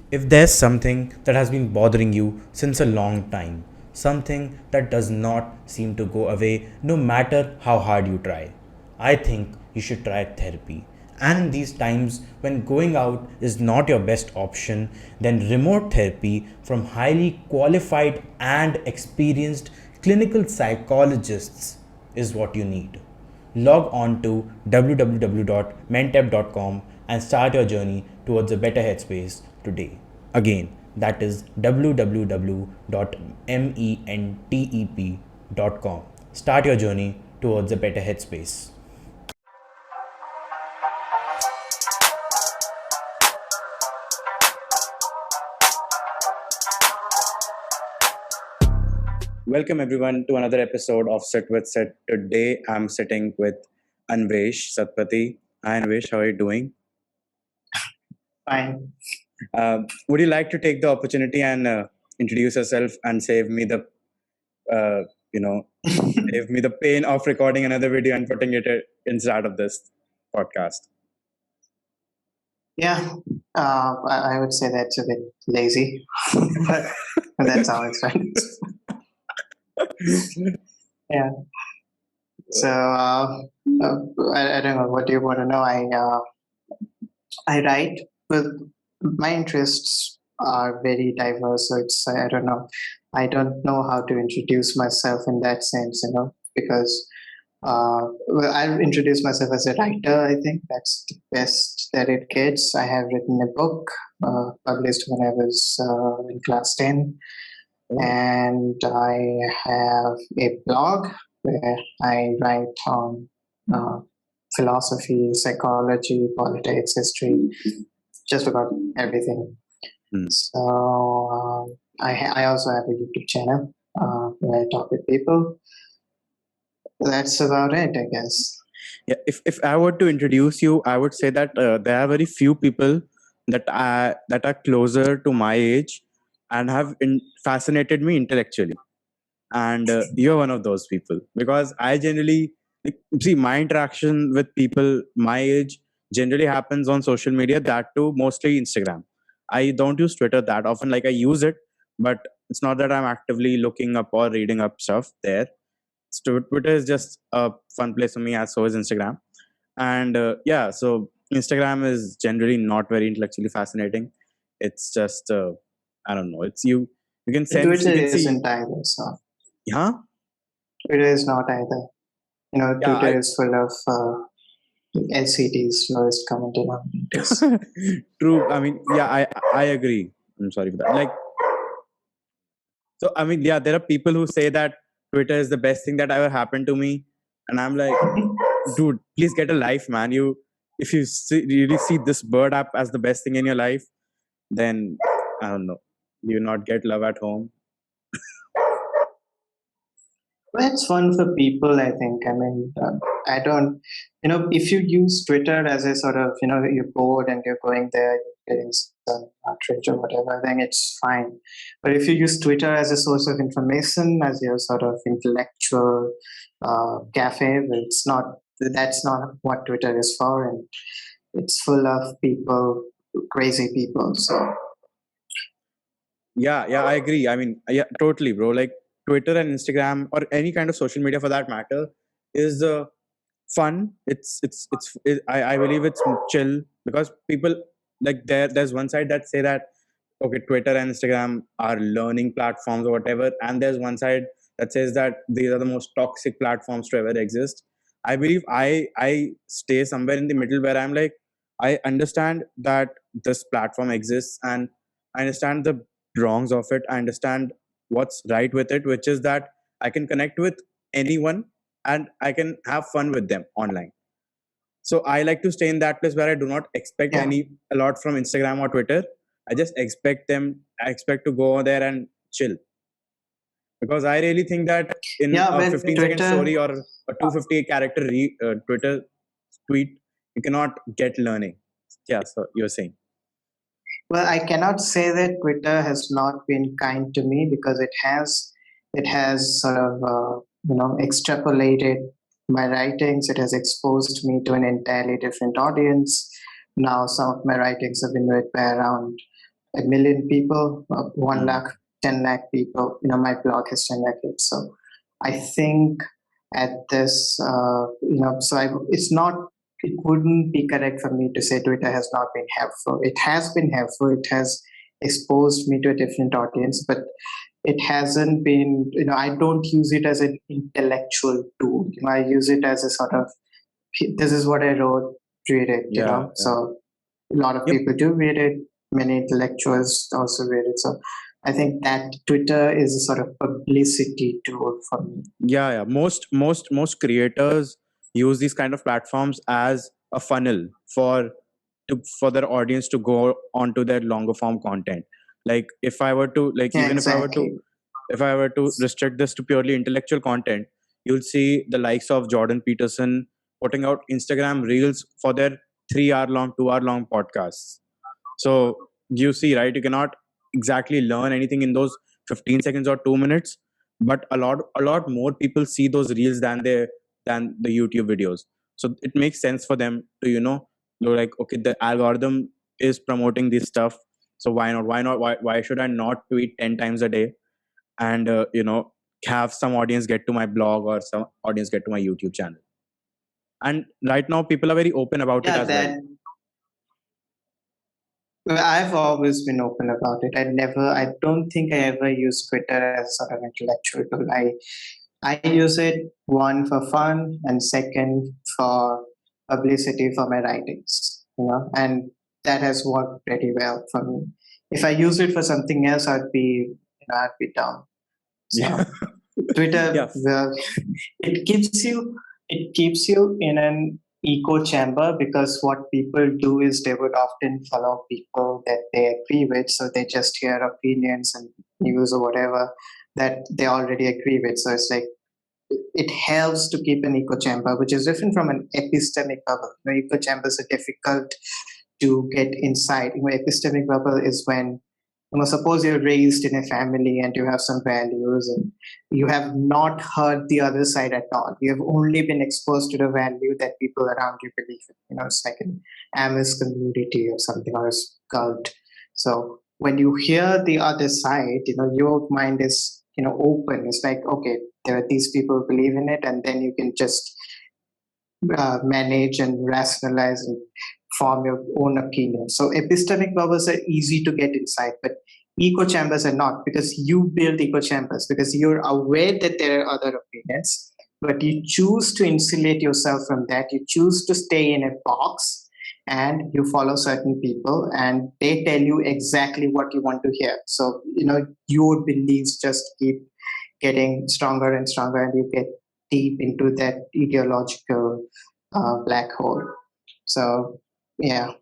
If there's something that has been bothering you since a long time, something that does not seem to go away no matter how hard you try, I think you should try therapy. And in these times when going out is not your best option, then remote therapy from highly qualified and experienced clinical psychologists is what you need. Log on to www.mentep.com and start your journey towards a better headspace today. Again, that is www.mentep.com. Start your journey towards a better headspace. Welcome everyone to another episode of Sit with Sit. Today I'm sitting with Anwesh Satpathy. Hi Anwesh, how are you doing? Fine. Would you like to take the opportunity and introduce yourself and save me the, uh, you know, save me the pain of recording another video and putting it inside of this podcast? Yeah, I would say that's a bit lazy, but that's how it's right. Yeah. So I don't know what do you want to know. I write, but my interests are very diverse. So it's I don't know. I don't know how to introduce myself in that sense, because well, I'll introduce myself as a writer. I think that's the best that it gets. I have written a book published when I was in class 10, and I have a blog where I write on uh, philosophy, psychology, politics, history, just about everything. Hmm. So I also have a YouTube channel where I talk with people. That's about it, I guess. Yeah, if I were to introduce you, I would say that there are very few people that are closer to my age and have fascinated me intellectually. And you're one of those people because I generally see my interaction with people my age generally happens on social media, that too mostly Instagram. I don't use Twitter that often. Like, I use it, but it's not that I'm actively looking up or reading up stuff there. Twitter is just a fun place for me, as so is Instagram. And yeah, so Instagram is generally not very intellectually fascinating. It's just I don't know, it's you can sense, Twitter you can see. isn't either, so Yeah. Twitter is not either. Yeah, Twitter is full of LCDs, lowest common denominators. true. I mean, yeah, I agree. I'm sorry for that. Like, so I mean, yeah, there are people who say that Twitter is the best thing that ever happened to me, and I'm like, dude, please get a life, man. If you really see this bird app as the best thing in your life, then I don't know, you not get love at home. Well, it's fun for people, I think. I mean, I don't, if you use Twitter as a sort of, you're bored and you're going there, you're getting some outrage or whatever, I think it's fine. But if you use Twitter as a source of information, as your sort of intellectual cafe, well, that's not what Twitter is for. And it's full of people, crazy people. So, Yeah, I agree. I mean, yeah, totally, bro. Like, Twitter and Instagram or any kind of social media for that matter is fun. I believe it's chill because people, like, there's one side that say that okay, Twitter and Instagram are learning platforms or whatever, and there's one side that says that these are the most toxic platforms to ever exist. I believe I stay somewhere in the middle where I'm like, I understand that this platform exists, and I understand the wrongs of it. I understand what's right with it, which is that I can connect with anyone and I can have fun with them online. So I like to stay in that place where I do not expect yeah. a lot from Instagram or Twitter. I expect to go there and chill. Because I really think that in Yeah, a well, 15-second Twitter. story or a 250 character Twitter tweet, you cannot get learning. Yeah, so you're saying. Well, I cannot say that Twitter has not been kind to me because it has sort of extrapolated my writings. It has exposed me to an entirely different audience. Now some of my writings have been read by around 1 million people, 1 lakh, 10 lakh people. My blog has 10 lakh hits. So I think at this, it's not, it wouldn't be correct for me to say Twitter has not been helpful. It has been helpful. It has exposed me to a different audience, but it hasn't been, I don't use it as an intellectual tool. I use it as a sort of, this is what I wrote, read it, Yeah. So a lot of Yep. people do read it. Many intellectuals also read it. So I think that Twitter is a sort of publicity tool for me. Yeah. Most creators use these kind of platforms as a funnel for their audience to go onto their longer form content. Like if I were to like Yeah, even exactly. if I were to restrict this to purely intellectual content, you'll see the likes of Jordan Peterson putting out Instagram reels for their 3 hour long, 2 hour long podcasts. So you see, right? You cannot exactly learn anything in those 15 seconds or 2 minutes, but a lot more people see those reels than the YouTube videos. So it makes sense for them to you're like, okay, the algorithm is promoting this stuff, so why not? Why should I not tweet 10 times a day and have some audience get to my blog or some audience get to my YouTube channel? And right now, people are very open about it Yeah, as well. I've always been open about it. I don't think I ever used Twitter as sort of intellectual tool. I use it, one, for fun, and second, for publicity for my writings, and that has worked pretty well for me. If I use it for something else, I'd be down. Yeah. So Twitter, Yeah. well, it keeps you in an echo chamber, because what people do is they would often follow people that they agree with, so they just hear opinions and news or whatever that they already agree with. So it's like it helps to keep an echo chamber, which is different from an epistemic bubble. Echo chambers are difficult to get inside. Epistemic bubble is when, suppose you're raised in a family and you have some values and you have not heard the other side at all. You have only been exposed to the value that people around you believe in. It's like an Amish community or something, or a cult. So when you hear the other side, your mind is, open. It's like, okay, there are these people who believe in it, and then you can just manage and rationalize and form your own opinion. So epistemic bubbles are easy to get inside, but echo chambers are not, because you build echo chambers because you're aware that there are other opinions, but you choose to insulate yourself from that. You choose to stay in a box and you follow certain people and they tell you exactly what you want to hear. So, your beliefs just keep getting stronger and stronger, and you get deep into that ideological black hole. So, yeah.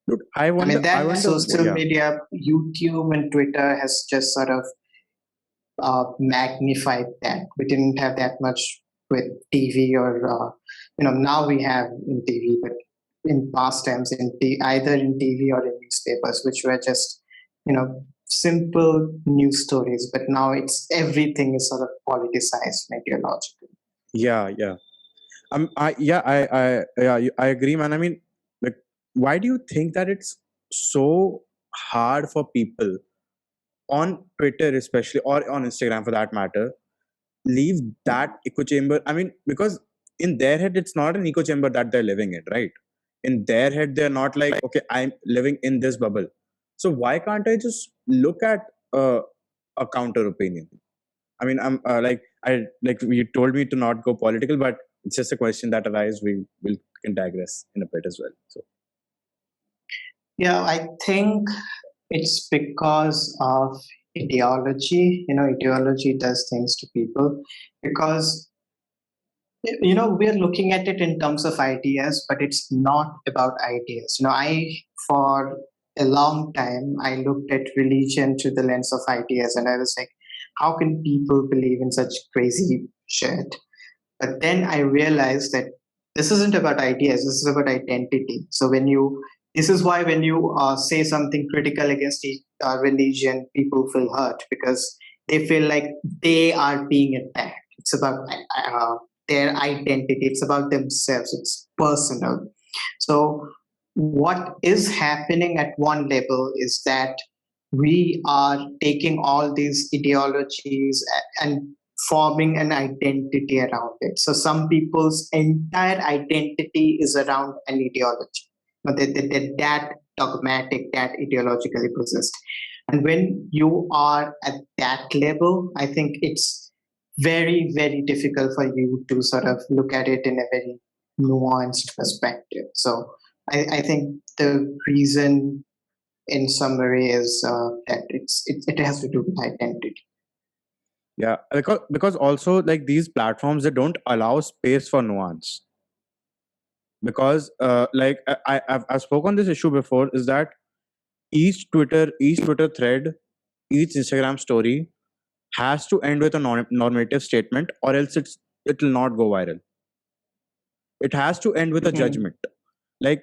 Dude, I wonder. I That wonder. social Yeah. media, YouTube and Twitter has just sort of magnified that. We didn't have that much with TV, or now we have in TV, but in past times, either in TV or in newspapers, which were just simple news stories. But now it's everything is sort of politicized and ideological. Yeah. Yeah. I agree, man. I mean, like, why do you think that it's so hard for people on Twitter, especially, or on Instagram for that matter, leave that echo chamber? I mean, because in their head, it's not an echo chamber that they're living in, right? In their head, they're not like, okay, I'm living in this bubble. So why can't I just look at a counter opinion? I mean, I'm you told me to not go political, but it's just a question that arises. We can digress in a bit as well. So Yeah, I think it's because of ideology. Ideology does things to people, because we're looking at it in terms of ideas, but it's not about ideas. I for a long time I looked at religion through the lens of ideas, and I was like, how can people believe in such crazy shit? But then I realized that this isn't about ideas, this is about identity. So this is why when you say something critical against religion, people feel hurt, because they feel like they are being attacked. It's about their identity, it's about themselves, it's personal. So what is happening at one level is that we are taking all these ideologies and forming an identity around it. So some people's entire identity is around an ideology. But they're that dogmatic, that ideologically possessed. And when you are at that level, I think it's very, very difficult for you to sort of look at it in a very nuanced perspective. So I think the reason, in summary, is that it has to do with identity. Yeah, because also like these platforms, they don't allow space for nuance. Because like I've spoken on this issue before, is that each Twitter thread, each Instagram story has to end with a normative statement, or else it will not go viral. It has to end with a Mhm. judgment. Like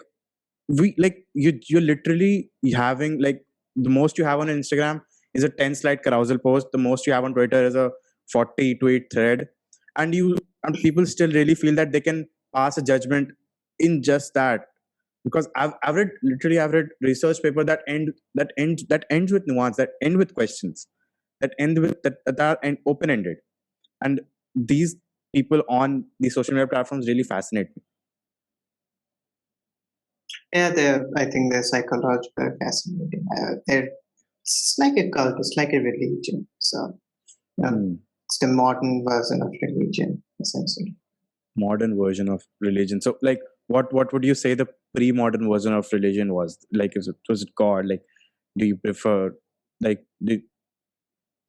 you're literally having like the most you have on Instagram is a 10 slide carousal post. The most you have on Twitter is a 40 tweet thread, and people still really feel that they can pass a judgment in just that. Because I've read research paper that ends with nuance, that end with questions, that end with that are open ended. And these people on the social media platforms really fascinate me. Yeah, I think they're psychological fascinating. It's like a cult, it's like a religion. So Hmm. it's the modern version of religion, essentially. Modern version of religion. So like what would you say the pre-modern version of religion was? Like was it God? Like do you prefer like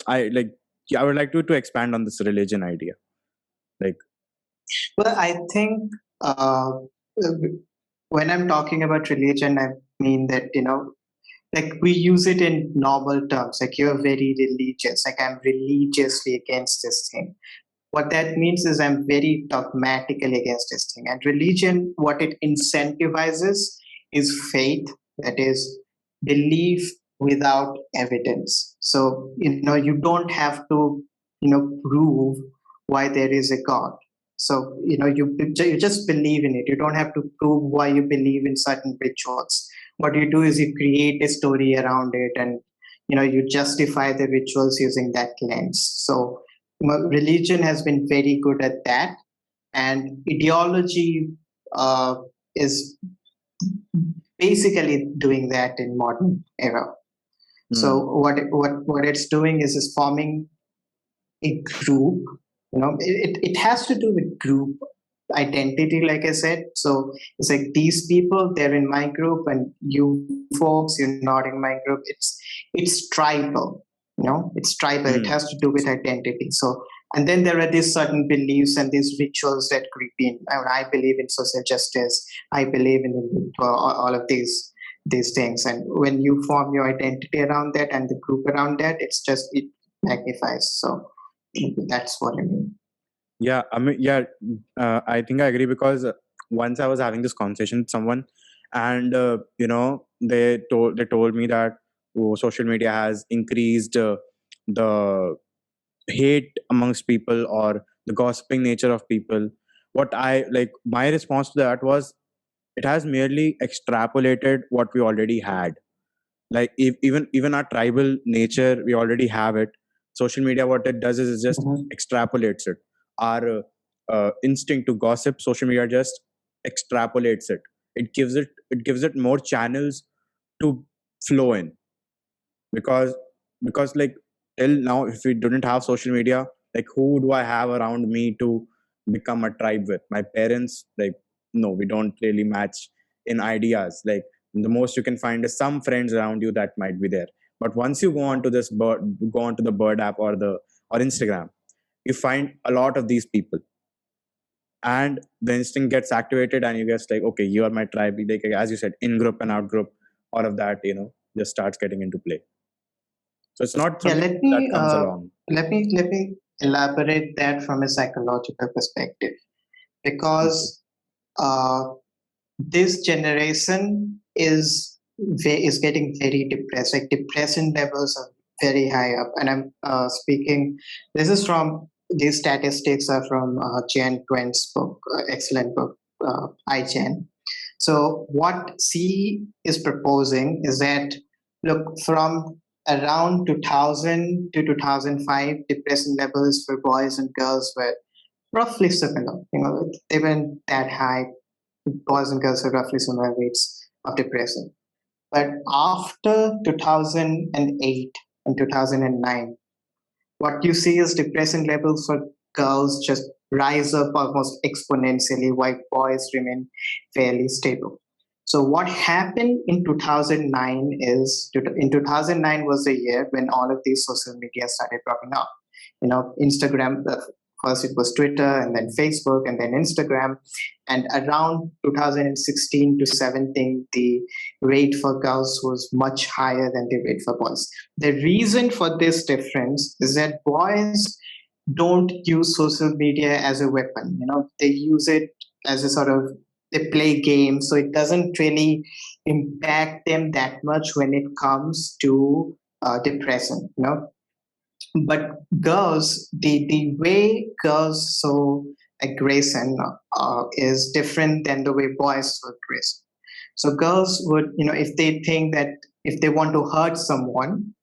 I like yeah, I would like to expand on this religion idea. Like Well, I think when I'm talking about religion, I mean that, like we use it in normal terms, like you're very religious, like I'm religiously against this thing. What that means is I'm very dogmatically against this thing. And religion, what it incentivizes is faith, that is belief without evidence. So, you don't have to, prove why there is a God. So, you just believe in it. You don't have to prove why you believe in certain rituals. What you do is you create a story around it, and, you justify the rituals using that lens. So, religion has been very good at that, and ideology uh, is basically doing that in modern era. So hmm, what it's doing is forming a group. It has to do with group identity, like I said. So it's like these people, they're in my group, and you folks, you're not in my group. It's tribal. It's tribal. It hmm. has to do with identity. So, and then there are these certain beliefs and these rituals that creep in. I believe in social justice. I believe in all of these things. And when you form your identity around that and the group around that, it magnifies. So that's what I mean. Yeah, I mean, yeah, I think I agree because once I was having this conversation with someone, and they told me that social media has increased the hate amongst people, or the gossiping nature of people. What I like, my response to that was, it has merely extrapolated what we already had. Like if, even our tribal nature, we already have it. Social media, what it does is it just Mhm. extrapolates it. Our instinct to gossip, social media just extrapolates it. It gives it more channels to flow in. Because because like till now, if we didn't have social media, like who do I have around me to become a tribe with? My parents, like, no, we don't really match in ideas. Like the most you can find is some friends around you that might be there. But once you go on to the bird app, or Instagram, you find a lot of these people, and the instinct gets activated, and you guess like, okay, you are my tribe. Like as you said, in group and out group, all of that, just starts getting into play. So it's not Yeah, something that comes along. let me elaborate that from a psychological perspective, Okay. because uh, this generation is getting very depressed. Like depression levels are very high up, and I'm speaking. This is from these statistics are from Jan Twent's book, excellent book, iGen. So what she is proposing is that, look, from around 2000 to 2005, depression levels for boys and girls were roughly similar. They weren't that high. Boys and girls have roughly similar rates of depression. But after 2008 and 2009, what you see is depression levels for girls just rise up almost exponentially, while boys remain fairly stable. So what happened in 2009 is, in 2009 was the year when all of these social media started popping up. Instagram, first it was Twitter, and then Facebook, and then Instagram. And around 2016 to 17, the rate for girls was much higher than the rate for boys. The reason for this difference is that boys don't use social media as a weapon. They use it as a sort of, they play games, so it doesn't really impact them that much when it comes to depression. But girls, the way girls show aggression is different than the way boys show aggression. So girls would, if they think that if they want to hurt someone,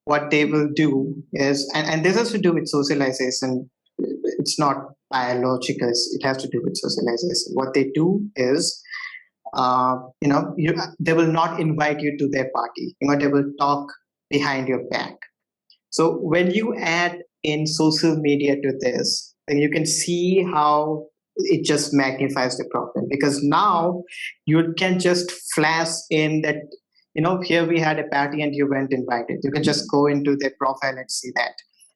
what they will do is, and this has to do with socialization. It's not biological. It has to do with socialization. What they do is, they will not invite you to their party. They will talk behind your back. So when you add in social media to this, then you can see how it just magnifies the problem, because now you can just flash in that, here we had a party and you weren't invited. You can just go into their profile and see that.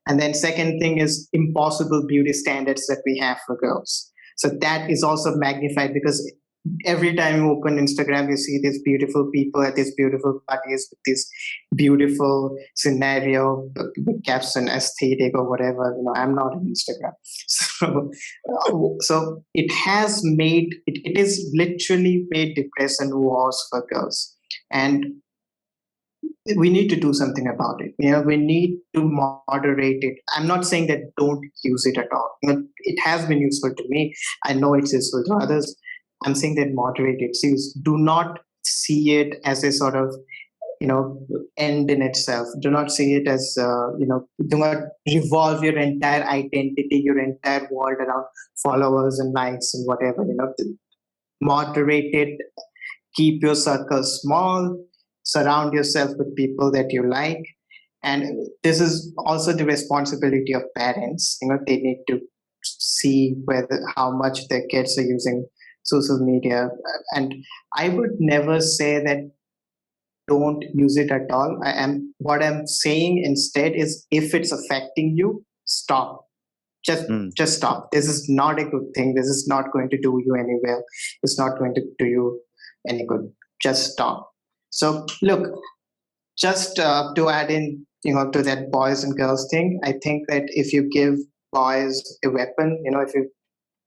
And then second thing is impossible beauty standards that we have for girls. So that is also magnified, because every time you open Instagram, you see these beautiful people at these beautiful parties with this beautiful scenario, caption, aesthetic, or whatever. I'm not on Instagram. So it has made, it is literally made depression worse for girls. And we need to do something about it. We need to moderate it. I'm not saying that don't use it at all. It has been useful to me. I know it's useful to others. I'm saying that moderate it. Do not see it as a sort of, end in itself. Do not see it as, do not revolve your entire identity, your entire world around followers and likes and whatever. Moderate it. Keep your circle small. Surround yourself with people that you like. And this is also the responsibility of parents. They need to see how much their kids are using social media. And I would never say that don't use it at all. What I'm saying instead is, if it's affecting you, stop. Just stop. This is not a good thing. This is not going to do you any well. It's not going to do you any good. Just stop. So look, just to add in, to that boys and girls thing, I think that if you give boys a weapon, if you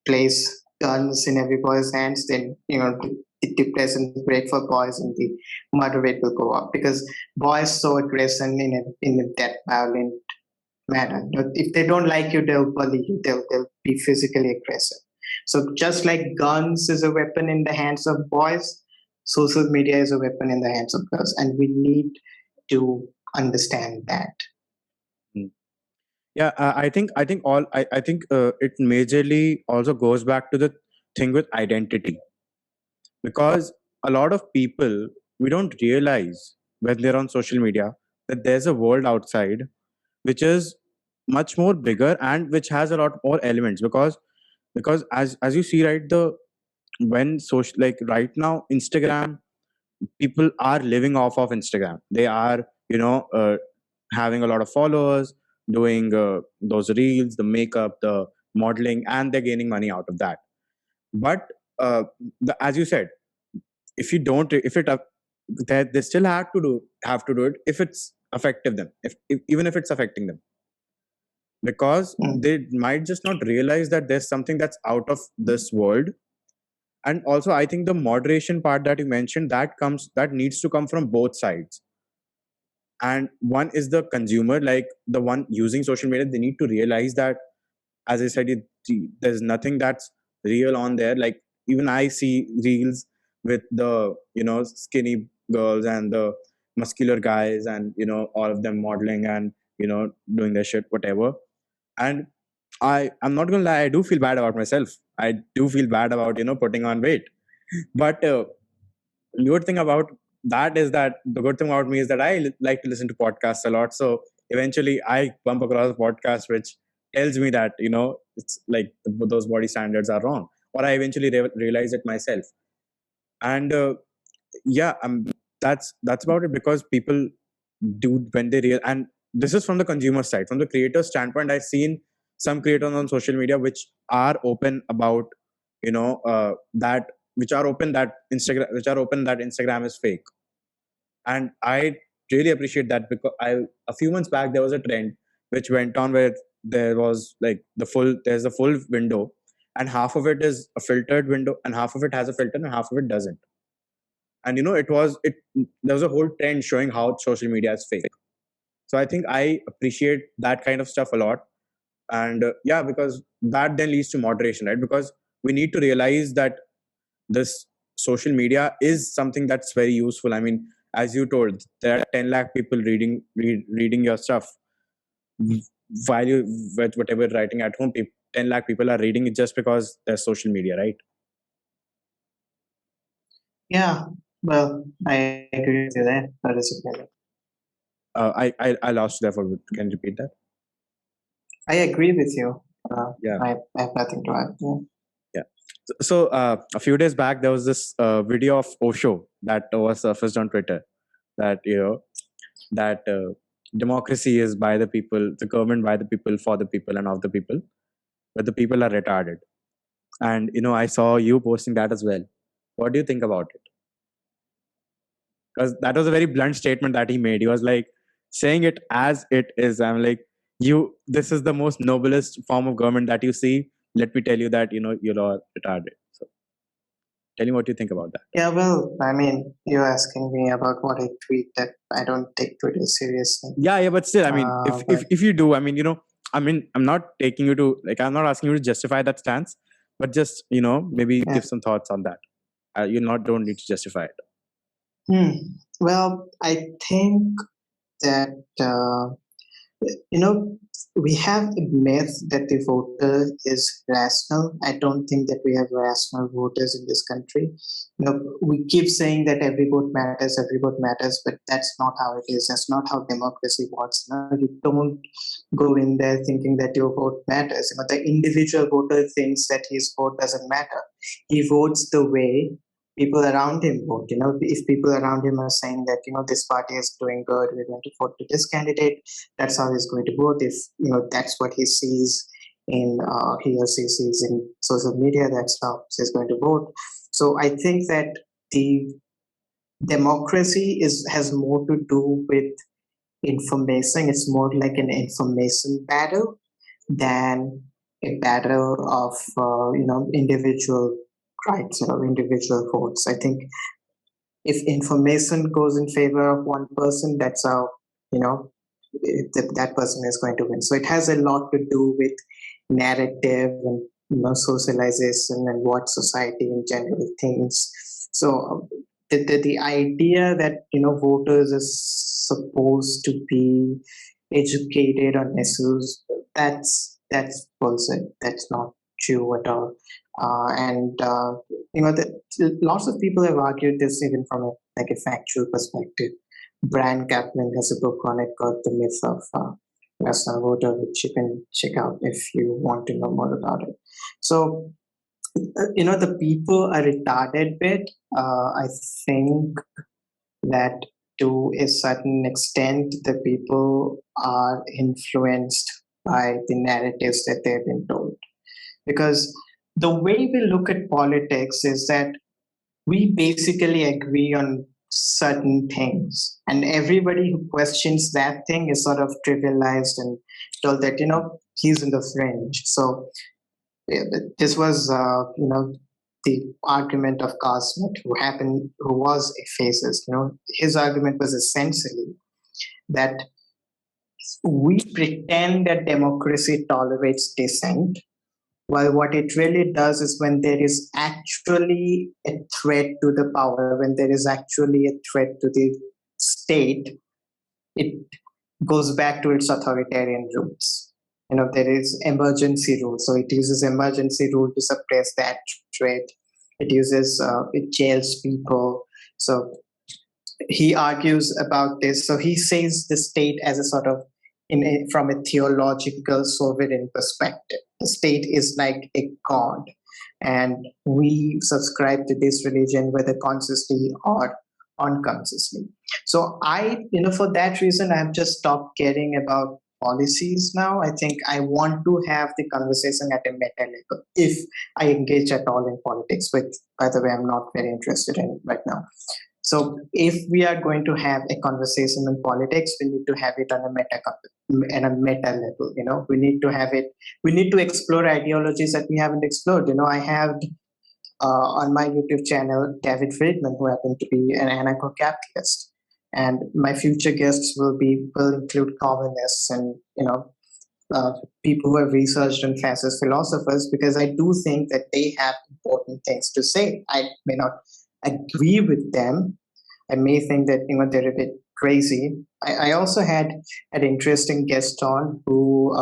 place guns in every boy's hands, then the depression rate for boys and the murder rate will go up, because boys show aggression in that violent manner. If they don't like you, they'll bully you. They'll be physically aggressive. So just like guns is a weapon in the hands of boys, social media is a weapon in the hands of girls, and we need to understand that. Yeah, I think it majorly also goes back to the thing with identity, because a lot of people, we don't realize when they're on social media that there's a world outside which is much more bigger and which has a lot more elements, because as you see, right, the when social, like right now, Instagram, people are living off of Instagram. They are, having a lot of followers, doing those reels, the makeup, the modeling, and they're gaining money out of that. But as you said, if you don't, if it they still have to do it if it's effective them, if even if it's affecting them, because they might just not realize that there's something that's out of this world. And also, I think the moderation part that you mentioned, that needs to come from both sides. And one is the consumer, like the one using social media, they need to realize that, as I said, there's nothing that's real on there. Like, even I see reels with the skinny girls and the muscular guys, and all of them modeling and doing their shit, whatever. And I'm not gonna lie, I do feel bad about myself. I do feel bad about putting on weight. But the good thing about that is that the good thing about me is that like to listen to podcasts a lot. So eventually I bump across a podcast which tells me that it's like those body standards are wrong, or I eventually realize it myself. And yeah, that's about it, because people do when they real. And this is from the consumer side. From the creator standpoint, I've seen some creators on social media which are open about that, which are open that Instagram is fake. And I really appreciate that, because a few months back there was a trend which went on where there was like there's a full window, and half of it is a filtered window and half of it has a filter and half of it doesn't. And there was a whole trend showing how social media is fake. So I think I appreciate that kind of stuff a lot. And yeah, because that then leads to moderation, right? Because we need to realize that this social media is something that's very useful. I mean, as you told, there are 10 lakh people reading your stuff while you with whatever you're writing at home. 10 lakh people are reading it just because there's social media, right? Yeah, well, I agree with you there. That is okay. I lost you there for. Can you repeat that? I agree with you. Yeah. I have nothing to add. Yeah. Yeah. So a few days back, there was this video of Osho that was surfaced on Twitter, that that democracy is by the people, the government by the people, for the people, and of the people, but the people are retarded. And I saw you posting that as well. What do you think about it? Because that was a very blunt statement that he made. He was like saying it as it is. I'm like, this is the most noblest form of government that you see. Let me tell you that you're all retarded. So tell me what you think about that. Yeah, well, I mean, you're asking me about what I tweet, that I don't take Twitter seriously. Yeah, but still, I mean, if you do, I mean, I'm not taking you to, like, I'm not asking you to justify that stance, but just maybe give some thoughts on that. Don't need to justify it. Well, I think that we have a myth that the voter is rational. I don't think that we have rational voters in this country. We keep saying that every vote matters, but that's not how it is. That's not how democracy works. You don't go in there thinking that your vote matters. The individual voter thinks that his vote doesn't matter. He votes the way people around him vote. If people around him are saying that this party is doing good, we're going to vote to this candidate, that's how he's going to vote. If that's what he sees in he or she sees in social media, that's how he's going to vote. So I think that the democracy has more to do with information. It's more like an information battle than a battle of individual rights or individual votes. I think if information goes in favor of one person, that's how that person is going to win. So it has a lot to do with narrative and socialization and what society in general thinks. So the idea that voters are supposed to be educated on issues, that's bullshit. That's not true at all. Lots of people have argued this even from a factual perspective. Brian Kaplan has a book on it called The Myth of Rational Voter, which you can check out if you want to know more about it. So, the people are retarded bit. I think that to a certain extent, the people are influenced by the narratives that they've been told. Because the way we look at politics is that we basically agree on certain things, and everybody who questions that thing is sort of trivialized and told that he's in the fringe. So this was the argument of Carl Smith, who was a fascist. His argument was essentially that we pretend that democracy tolerates dissent, while what it really does is when there is actually a threat to the power, when there is actually a threat to the state, it goes back to its authoritarian roots. There is emergency rule, so it uses emergency rule to suppress that trait. It jails people. So he argues about this. So he sees the state as a sort of, from a theological sovereign perspective, the state is like a god, and we subscribe to this religion whether consciously or unconsciously. So for that reason, I've just stopped caring about policies now. I think I want to have the conversation at a meta level if I engage at all in politics, which, by the way, I'm not very interested in right now. So if we are going to have a conversation on politics, we need to have it on a meta level. We need to have it. We need to explore ideologies that we haven't explored. I have on my YouTube channel David Friedman, who happened to be an anarcho-capitalist, and my future guests will include communists and people who have researched on fascist philosophers, because I do think that they have important things to say. I may not agree with them. I may think that they're a bit crazy. I also had an interesting guest on who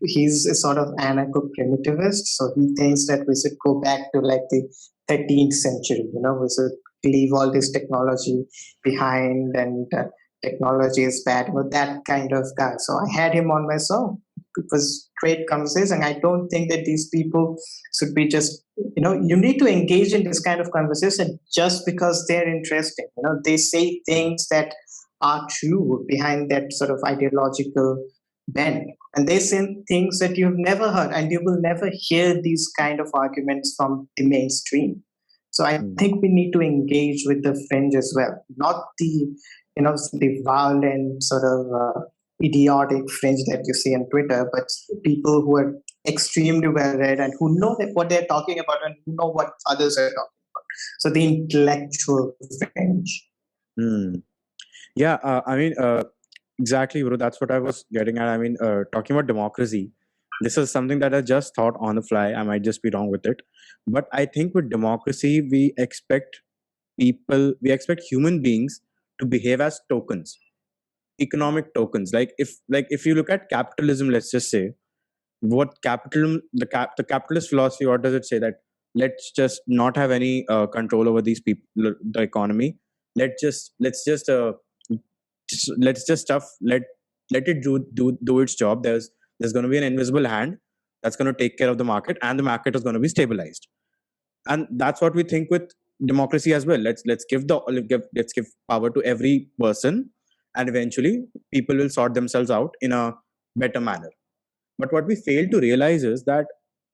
he's a sort of anarcho-primitivist. So he thinks that we should go back to like the 13th century. We should leave all this technology behind, and technology is bad. That kind of guy. So I had him on my show. It was great conversation. I don't think that these people should be just, you need to engage in this kind of conversation just because they're interesting. They say things that are true behind that sort of ideological bent. And they say things that you've never heard, and you will never hear these kind of arguments from the mainstream. So I think we need to engage with the fringe as well, not the violent sort of idiotic fringe that you see on Twitter, but people who are extremely well read and who know what they're talking about and who know what others are talking about. So the intellectual fringe. Yeah, exactly, bro. That's what I was getting at. Talking about democracy, this is something that I just thought on the fly. I might just be wrong with it, but I think with democracy, we expect human beings to behave as tokens, economic tokens. Like if you look at capitalism, let's just say, what capitalism, the capitalist philosophy, what does it say? That let's just not have any control over these people, the economy. Let it do its job. There's going to be an invisible hand that's going to take care of the market, and the market is going to be stabilized. And that's what we think with democracy as well. Let's give power to every person, and eventually people will sort themselves out in a better manner. But what we fail to realize is that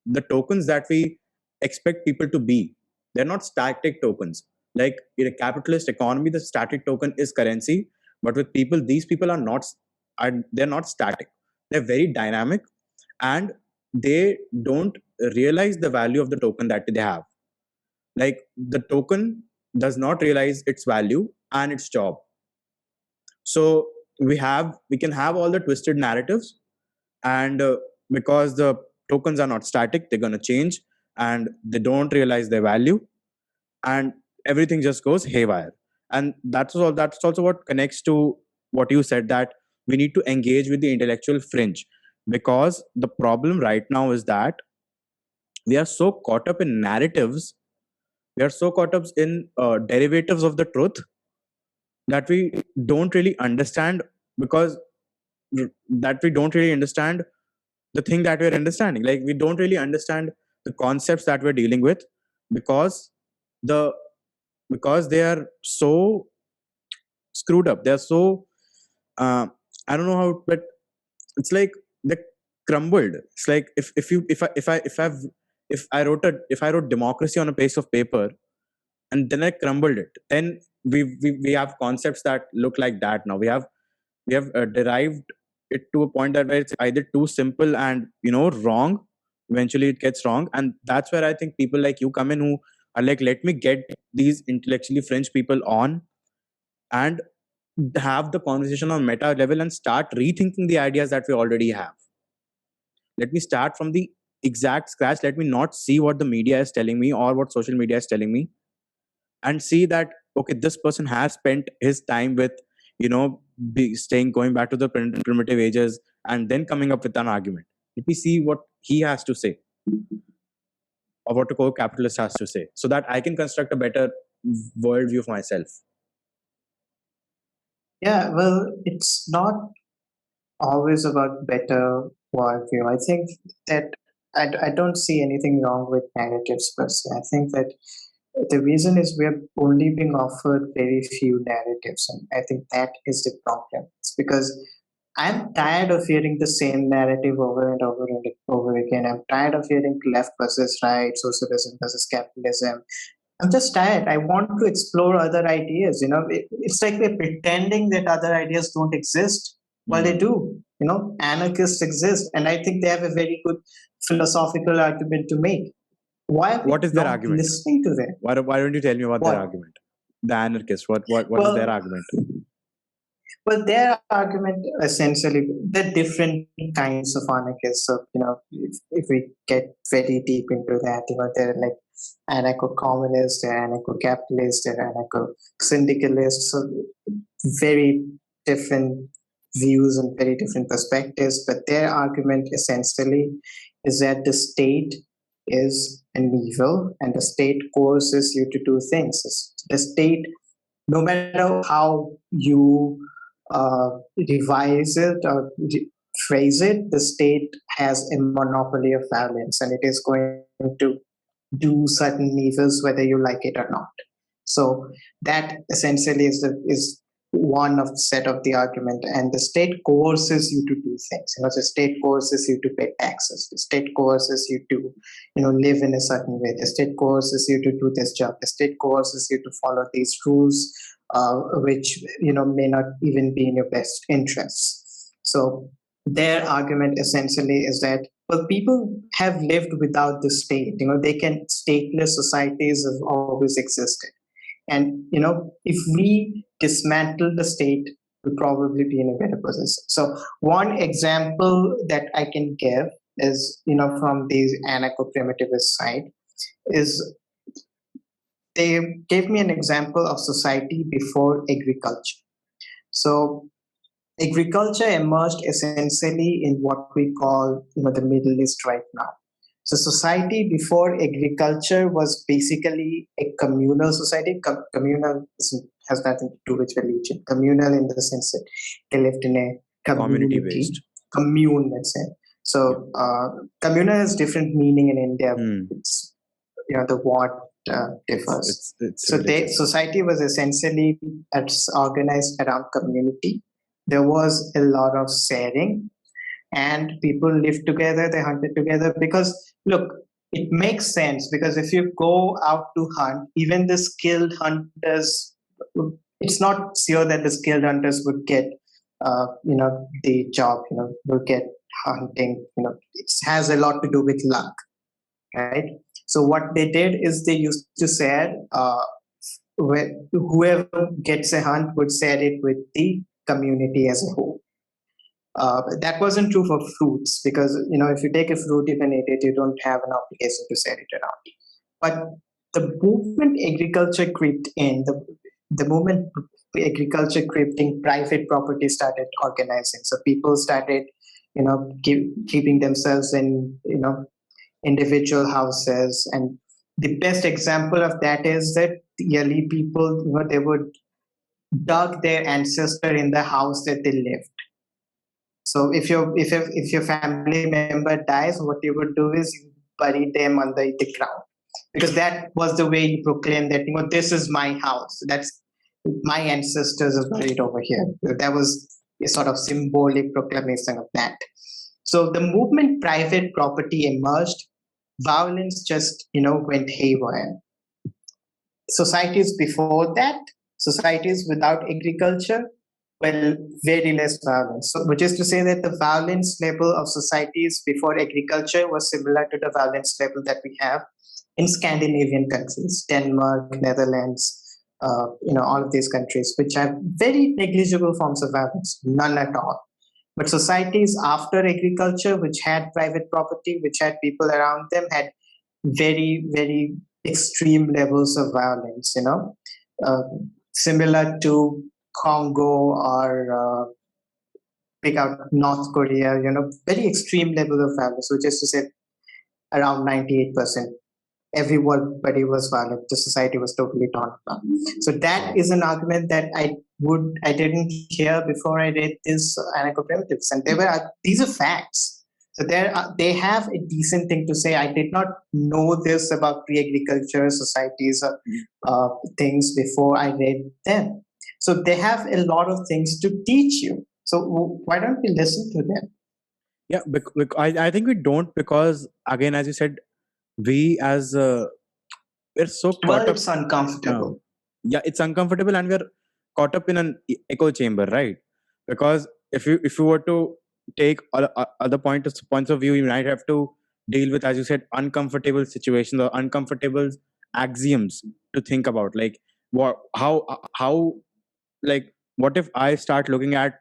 the tokens that we expect people to be, they're not static tokens. Like in a capitalist economy, the static token is currency. But with people, these people they're not static. They're very dynamic, and they don't realize the value of the token that they have. Like the token does not realize its value and its job. So we can have all the twisted narratives, and because the tokens are not static, they're going to change, and they don't realize their value, and everything just goes haywire. And that's also what connects to what you said, that we need to engage with the intellectual fringe, because the problem right now is that we are so caught up in narratives, we are so caught up in derivatives of the truth, that we don't really understand, because that we don't really understand the thing that we're understanding. Like we don't really understand the concepts that we're dealing with, because they are so screwed up. They're so I don't know how, but it's like they crumbled. It's like if I wrote democracy on a piece of paper and then I crumbled it, then we have concepts that look like that. Now we have derived it to a point that where it's either too simple and wrong. Eventually it gets wrong, and that's where I think people like you come in, who are like, let me get these intellectually French people on and have the conversation on meta level and start rethinking the ideas that we already have. Let me start from the exact scratch. Let me not see what the media is telling me or what social media is telling me, and see that, okay, this person has spent his time with, going back to the primitive ages and then coming up with an argument. Let me see what he has to say, or what a core capitalist has to say, so that I can construct a better worldview for myself. Yeah, well, it's not always about better worldview. I think that I don't see anything wrong with narratives per se. I think that the reason is we're only being offered very few narratives, and I think that is the problem. It's because I'm tired of hearing the same narrative over and over and over again. I'm tired of hearing left versus right, socialism versus capitalism. I'm just tired. I want to explore other ideas. It's like we're pretending that other ideas don't exist. Well, they do. Anarchists exist, and I think they have a very good philosophical argument to make. Why are we What is their not argument? listening to them? Why don't you tell me about their What? argument? The anarchists. What is Well, their argument? Well, their argument essentially, they're different kinds of anarchists. So, if we get very deep into that, they're like anarcho-communists, they're anarcho-capitalists, they're anarcho-syndicalists. So, very different views and very different perspectives. But their argument essentially is that the state is an evil and the state coerces you to do things. The state, no matter how you revise it or phrase it, the state has a monopoly of violence and it is going to do certain evils whether you like it or not. So that essentially is one of the set of the argument, and the state coerces you to do things. The state coerces you to pay taxes. The state coerces you to, live in a certain way. The state coerces you to do this job. The state coerces you to follow these rules, which may not even be in your best interests. So their argument essentially is that, well, people have lived without the state. Stateless societies have always existed. And, if we dismantle the state, we'll probably be in a better position. So one example that I can give is, from the anarcho-primitivist side, is they gave me an example of society before agriculture. So agriculture emerged essentially in what we call, the Middle East right now. So society before agriculture was basically a communal society. Communal has nothing to do with religion. Communal in the sense that they lived in a Community-based. Commune, let's say. So communal has different meaning in India. It's, the word differs. So society was essentially organized around community. There was a lot of sharing, and people lived together, they hunted together. Because, look, it makes sense, because if you go out to hunt, even the skilled hunters, it's not sure that the skilled hunters would get, the job, would get hunting. It has a lot to do with luck, right? So what they did is they used to share, whoever gets a hunt would share it with the community as a whole. That wasn't true for fruits, because if you take a fruit, you can eat it. You don't have an obligation to sell it around. But the moment agriculture crept in, the moment agriculture crept in, private property started organizing. So people started, keeping themselves in, individual houses. And the best example of that is that the early people, they would dug their ancestor in the house that they lived. So if your family member dies, what you would do is you bury them under the ground, because that was the way you proclaim that this is my house. That's my ancestors are buried over here. That was a sort of symbolic proclamation of that. So the movement private property emerged, violence just went haywire. Societies before that, societies without agriculture, well, very less violence. So, which is to say that the violence level of societies before agriculture was similar to the violence level that we have in Scandinavian countries, Denmark, Netherlands, all of these countries, which have very negligible forms of violence, none at all. But societies after agriculture, which had private property, which had people around them, had very, very extreme levels of violence, uh, similar to Congo or pick out North Korea, very extreme level of violence, which is to say around 98%. Everybody was violent. The society was totally torn apart. So that is an argument that I didn't hear before I read this anarcho-primitives, and these are facts. So they have a decent thing to say. I did not know this about pre-agriculture societies or things before I read them. So they have a lot of things to teach you. So why don't we listen to them? Yeah, I think we don't, because again, as you said, we as we're so Well, caught up. it's uncomfortable. Yeah, it's uncomfortable, and we're caught up in an echo chamber, right? Because if you were to take other points of view, you might have to deal with, as you said, uncomfortable situations or uncomfortable axioms to think about, like how like what if I start looking at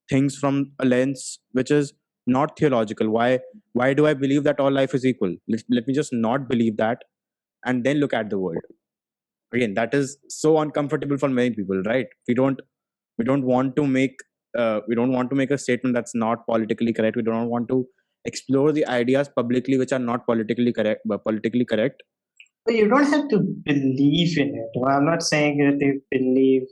things from a lens which is not theological? Why do I believe that all life is equal? Let me just not believe that, and then look at the world. Again, that is so uncomfortable for many people, right? We don't want to make a statement that's not politically correct. We don't want to explore the ideas publicly which are not politically correct. But you don't have to believe in it. Well, I'm not saying that you believe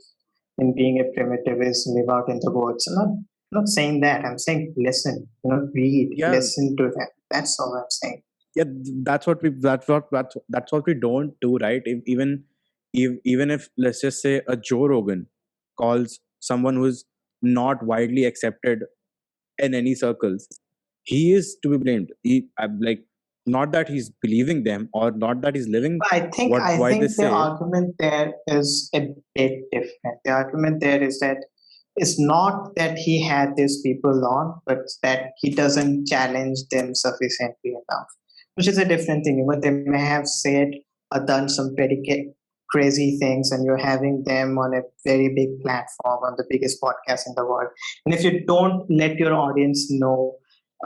in being a primitivist, live out in the woods. I'm not saying that. I'm saying listen, read, Yeah, listen to them. That's all I'm saying. yeah, that's what we don't do, right? Even if, let's just say, a Joe Rogan calls someone who's not widely accepted in any circles, he is to be blamed. Like, not that he's believing them or not that he's living I think what I why they think the say. argument there is a bit different. The argument there is that it's not that he had these people on, but that he doesn't challenge them sufficiently enough, which is a different thing. They may have said or done some pretty crazy things, and you're having them on a very big platform, on the biggest podcast in the world. And if you don't let your audience know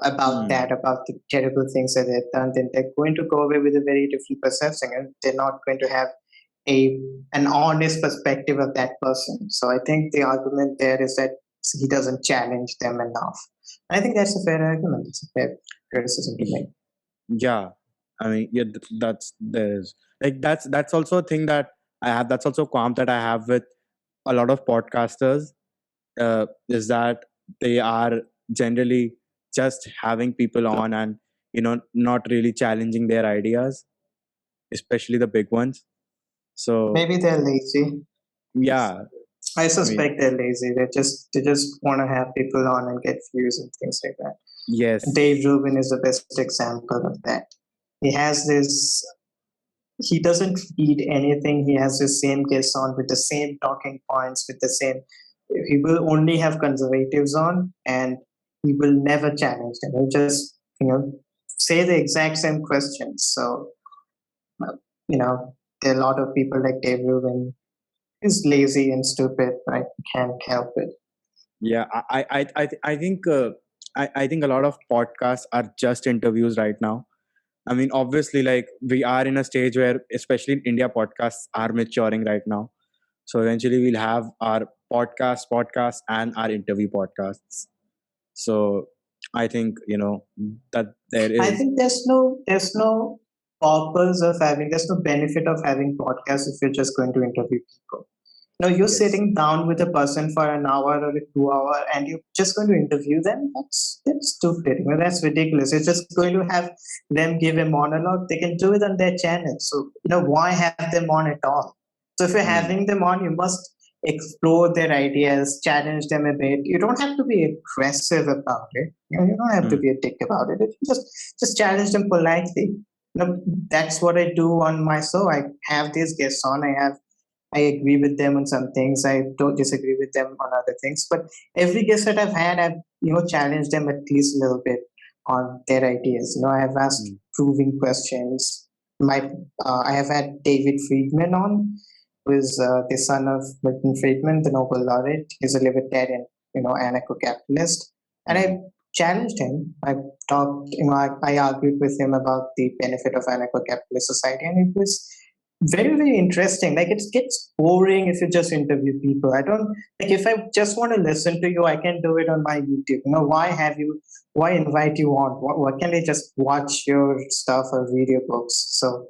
about Hmm. that, about the terrible things that they've done, then they're going to go away with a very different perception, and they're not going to have a an honest perspective of that person. So I think the argument there is that he doesn't challenge them enough. I think that's a fair argument. It's a fair criticism to make. Yeah, I mean, yeah, that's there's like that's also a thing that I have. That's also a qualm that I have with a lot of podcasters, is that they are generally just having people on and not really challenging their ideas, especially the big ones. So Maybe they're lazy. yeah, I I mean, suspect they're lazy. They just want to have people on and get views and things like that. yes. Dave Rubin is the best example of that. He has this he doesn't read anything. He has the same guests on with the same talking points, with the same. He will only have conservatives on, and he will never challenge them. He'll just, say the exact same questions. So, uh, there are a lot of people like Dave Rubin. He's lazy and stupid. I can't help it. Yeah, I think I think a lot of podcasts are just interviews right now. I mean, obviously, like, we are in a stage where, especially in India, podcasts are maturing right now. So eventually, we'll have our podcasts, and our interview podcasts. So I think that there I is. think there's no purpose of having there's no benefit of having podcasts if you're just going to interview people. No, you're Yes. sitting down with a person for an hour or 2 hour, and you're just going to interview them. That's stupid. That's ridiculous. You're just going to have them give a monologue. They can do it on their channel. So why have them on at all? So if you're Hmm. having them on, you must explore their ideas, challenge them a bit. You don't have to be aggressive about it. You don't have to Hmm. be a dick about it. Just challenge them politely. That's what I do on my show. I have these guests on. I agree with them on some things. I don't disagree with them on other things. But every guest that I've had, I've challenged them at least a little bit on their ideas. I have asked Hmm. proving questions. I have had David Friedman on, who is the son of Milton Friedman, the Nobel laureate. He's a libertarian, anarcho-capitalist, and Hmm. I challenged him. I talked, I argued with him about the benefit of anarcho-capitalist society, and it was very, very interesting. Like, it gets boring if you just interview people. I don't like, if I just want to listen to you, I can do it on my YouTube. Why invite you on? Why can't I just watch your stuff or read your books? So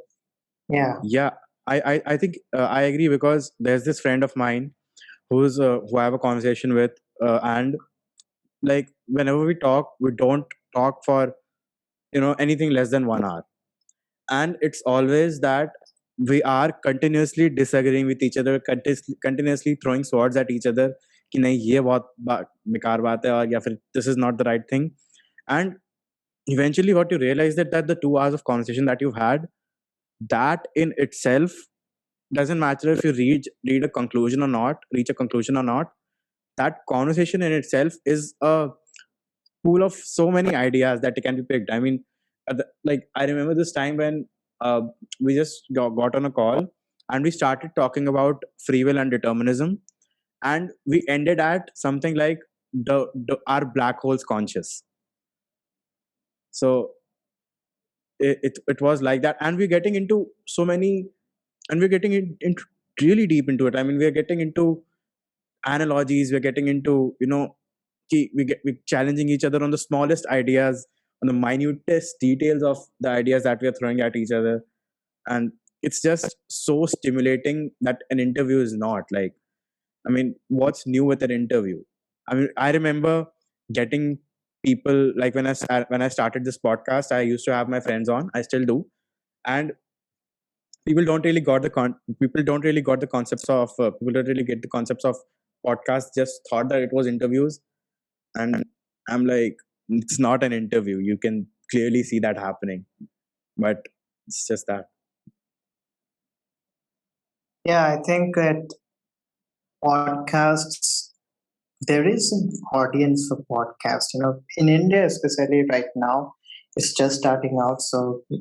yeah. Yeah, I think I agree, because there's this friend of mine who I have a conversation with, and like whenever we talk, we don't talk for anything less than 1 hour, and it's always that we are continuously disagreeing with each other, continuously throwing swords at each other कि नहीं ये बहुत बेकार बात है, और या फिर this is not the right thing. And eventually what you realize that the 2 hours of conversation that you've had, that in itself doesn't matter if you reach a conclusion or not. That conversation in itself is a pool of so many ideas that can be picked. I mean, like I remember this time when uh, we just got on a call and we started talking about free will and determinism, and we ended at something like our black holes conscious. So it was like that, and we're getting into so many, and we're getting into really deep into it. I mean, we're getting into analogies, we're getting into we're challenging each other on the smallest ideas, on the minutest details of the ideas that we are throwing at each other. And it's just so stimulating that an interview is not. Like, I mean, what's new with an interview? I mean, I remember getting people, like when I started this podcast, I used to have my friends on, I still do. And people don't really got the concepts of people don't really get the concepts of podcasts, just thought that it was interviews. And I'm like, it's not an interview, you can clearly see that happening, but it's just that. Yeah, I think that podcasts, there is an audience for podcasts. In India, especially right now, it's just starting out. So a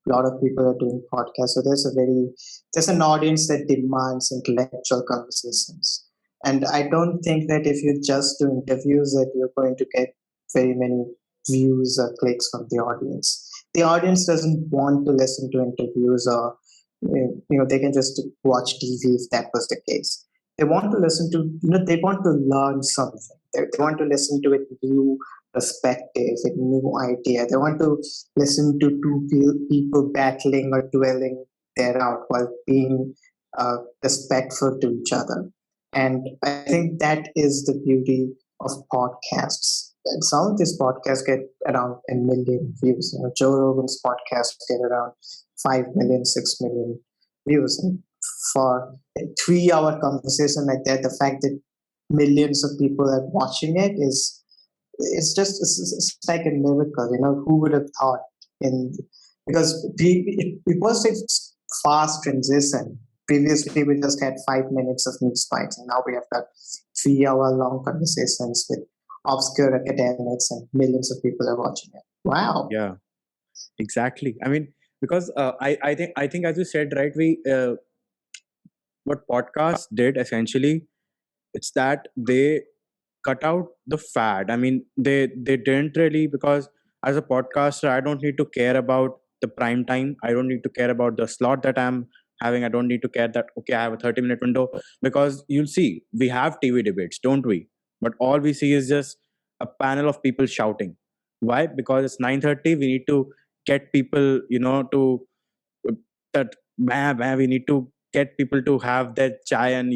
lot of people are doing podcasts. So there's an audience that demands intellectual conversations. And I don't think that if you just do interviews that you're going to get very many views or clicks from the audience. The audience doesn't want to listen to interviews, or they can just watch TV if that was the case. They want to listen to, they want to learn something. They want to listen to a new perspective, a new idea. They want to listen to two people battling or dwelling there out while being respectful to each other. And I think that is the beauty of podcasts. And some of these podcasts get around 1 million views. Joe Rogan's podcast get around 5 million, 6 million views. And for a 3 hour conversation like that, the fact that millions of people are watching it is, it's like a miracle. Who would have thought? In Because it was a fast transition. Previously, we just had 5 minutes of news bites, and now we have got 3 hour long conversations with obscure academics, and millions of people are watching it. Wow. Yeah, exactly. I mean, because I think as you said, right, we what podcasts did essentially, it's that they cut out the fad. I mean, they didn't really, because as a podcaster, I don't need to care about the prime time. I don't need to care about the slot that I'm having. I don't need to care that okay, I have a 30-minute window, because you'll see we have TV debates, don't we? But all we see is just a panel of people shouting. Why? Because it's 9:30. We need to get people, to that. We need to get people to have their chai and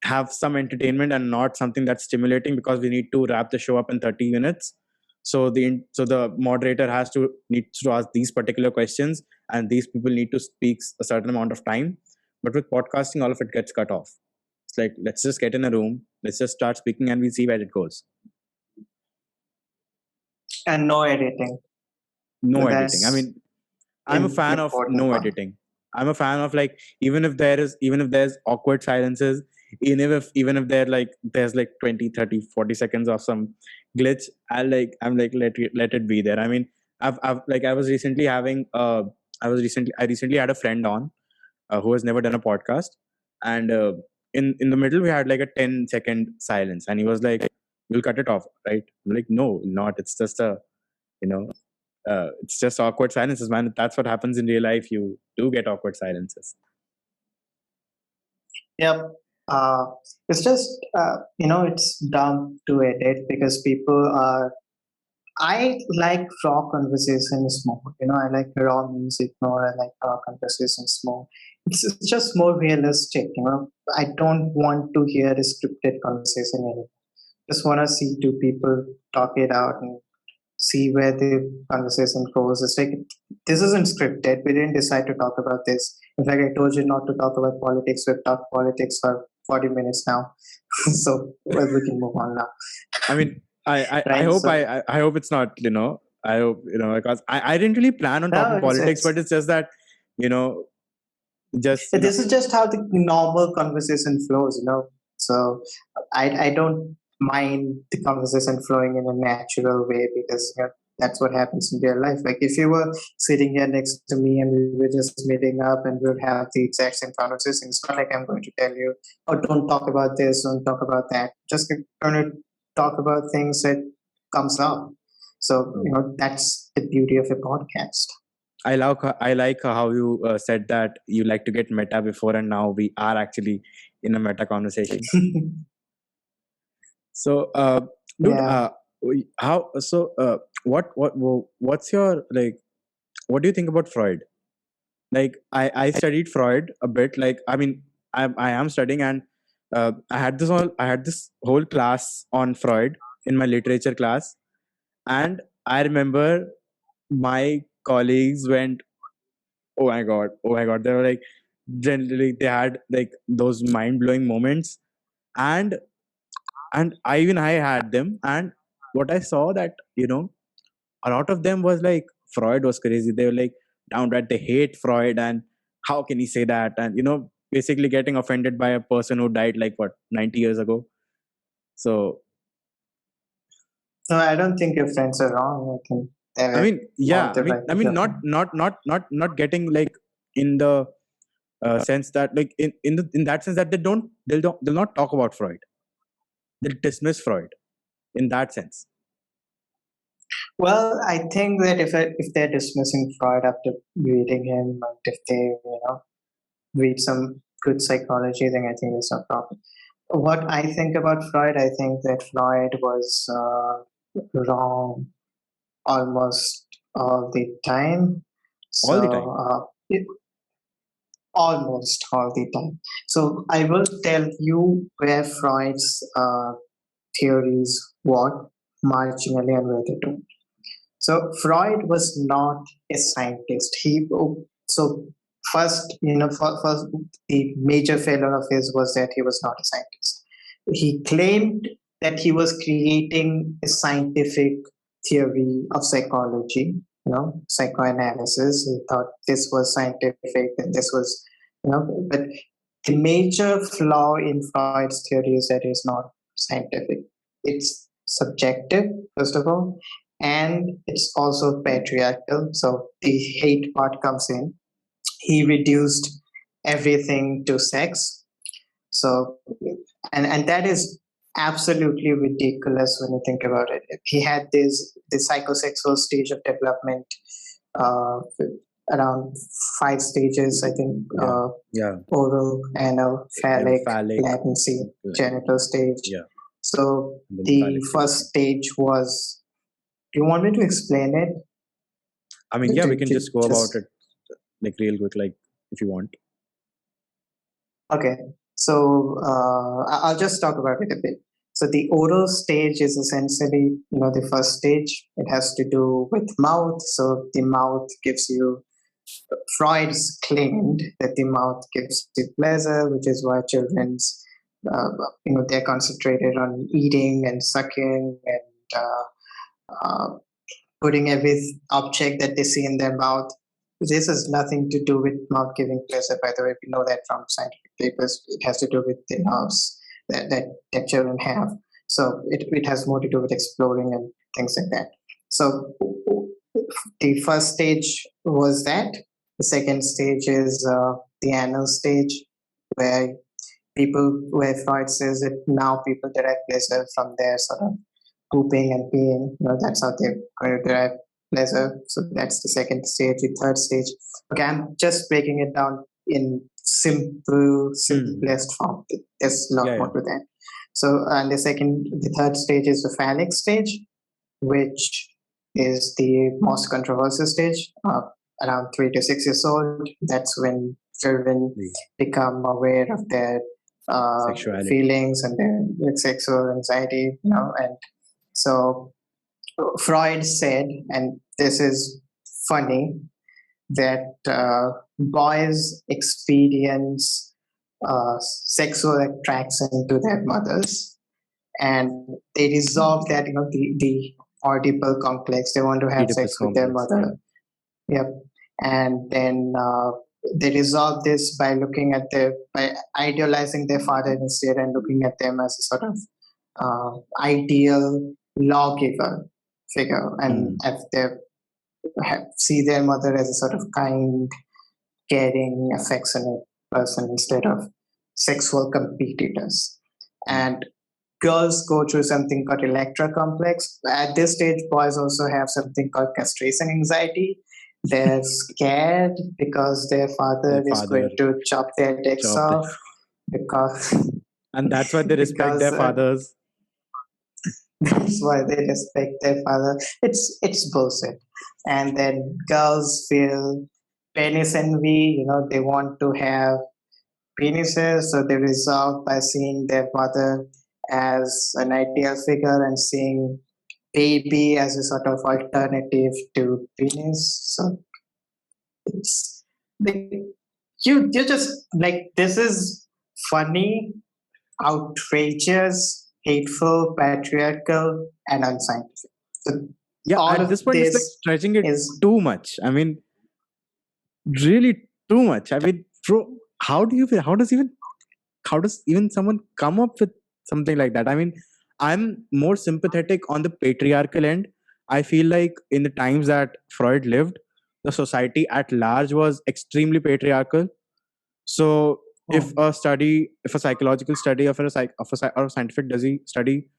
have some entertainment and not something that's stimulating, because we need to wrap the show up in 30 minutes. So the moderator needs to ask these particular questions, and these people need to speak a certain amount of time. But with podcasting, all of it gets cut off. It's like, let's just get in a room, let's just start speaking, and we see where it goes. And no editing. No So editing. I that's mean, I'm a fan of important no part. editing. I'm a fan of, like, even if there's awkward silences, even if there's like 20, 30, 40 seconds of some glitch, I'm like, let it be there. I mean, I've like I recently had a friend on, who has never done a podcast, and in the middle we had like a 10-second silence, and he was like, "You'll cut it off, right?" I'm like, "No, not. It's just a you know it's just awkward silences, man. That's what happens in real life. You do get awkward silences." Yep. Uh, it's just, it's dumb to edit because people are. I like raw conversations more. I like raw music more. I like raw conversations more. It's just more realistic. I don't want to hear a scripted conversation anymore. Just want to see two people talk it out and see where the conversation goes. It's like this isn't scripted. We didn't decide to talk about this. In fact, I told you not to talk about politics. We've talked politics for 40 minutes now. So well, we can move on now, I mean, I right? hope So I hope it's not, I hope, because I didn't really plan on no, talking it's politics, but it's it's just that, you know, just, this is just how the normal conversation flows. So I don't mind the conversation flowing in a natural way because that's what happens in real life. Like if you were sitting here next to me and we were just meeting up and we would have the exact same conversation, it's not like I'm going to tell you, oh, don't talk about this, don't talk about that. Just going to talk about things that comes up. So that's the beauty of a podcast. I like how you said that you like to get meta before, and now we are actually in a meta conversation. So, dude, Yeah. how so? What's your like? What do you think about Freud? Like, I studied Freud a bit. Like, I mean, I am studying, and I had this whole class on Freud in my literature class, and I remember my colleagues went, oh my god, they were like, generally they had like those mind blowing moments, and I had them, and what I saw that, a lot of them was like Freud was crazy. They were like downright they hate Freud, and how can he say that, and basically getting offended by a person who died like what 90 years ago. So No, I don't think your friends are wrong. I think they I have mean, all yeah, the right I of mean, your not opinion. not getting like in the sense that like in that sense that they'll not talk about Freud. They'll dismiss Freud in that sense. Well, I think that if they're dismissing Freud after reading him, and if they read some good psychology, then I think there's no problem. What I think about Freud, I think that Freud was wrong almost all the time. All the So time. almost all the time. So I will tell you where Freud's theories work marginally and where they don't. So Freud was not a scientist. So first, first the major failure of his was that he was not a scientist. He claimed that he was creating a scientific theory of psychology, psychoanalysis. He thought this was scientific and this was, but the major flaw in Freud's theory is that it's not scientific. It's subjective, first of all, and it's also patriarchal. So the hate part comes in. He reduced everything to sex. So, and that is absolutely ridiculous when you think about it. He had the psychosexual stage of development, uh, around 5 stages, I think. Yeah. Yeah. Oral, anal, phallic, Phallic. latency, genital stage. Yeah. So And then the the phallic stage. first stage was. Do you want me to explain it? I mean, yeah, we can just go about Just it like real quick, like if you want. okay. So I'll just talk about it a bit. So the oral stage is essentially, the first stage. It has to do with mouth. So the mouth gives you. Freud's claimed that the mouth gives you pleasure, which is why children's, they're concentrated on eating and sucking and putting every object that they see in their mouth. This has nothing to do with mouth giving pleasure, by the way. We know that from scientific papers. It has to do with the nerves that children have. So it has more to do with exploring and things like that. So the first stage was that. The second stage is the anal stage, where where Freud says that now people derive pleasure from their sort of pooping and peeing. That's how they're going to derive pleasure. So that's the second stage. The third stage. Okay, I'm just breaking it down in simplest form. There's a lot Yeah, more yeah. to that. So, and the third stage is the phallic stage, which is the most controversial stage, around 3 to 6 years old. That's when children The become aware of their sexuality. feelings and their sexual anxiety, and so Freud said, and this is funny, that boys experience sexual attraction to their mothers, and they resolve that, the Oedipal complex. They want to have Oedipus sex with their complex. Yeah. mother. Yep. And then they resolve this by by idealizing their father instead and looking at them as a sort of ideal lawgiver figure, and Mm. if they see their mother as a sort of kind, caring, affectionate person instead of sexual competitors. Mm. And girls go through something called Electra complex. At this stage, boys also have something called castration anxiety. They're scared because their The father is father going to chop their dicks chopped, off because and that's why they respect because their fathers. that's why they respect their father. It's bullshit. And then girls feel penis envy. They want to have penises, so they resolve by seeing their mother as an ideal figure and seeing baby as a sort of alternative to penis. So it's like you just like, this is funny, outrageous, hateful, patriarchal, and unscientific. So Yeah, all at of this point, it's like this stretching it is too much. I mean, really too much. I mean, bro, how do you feel? How does even someone come up with something like that? I mean, I'm more sympathetic on the patriarchal end. I feel like in the times that Freud lived, the society at large was extremely patriarchal. So if a psychological study of or a scientific study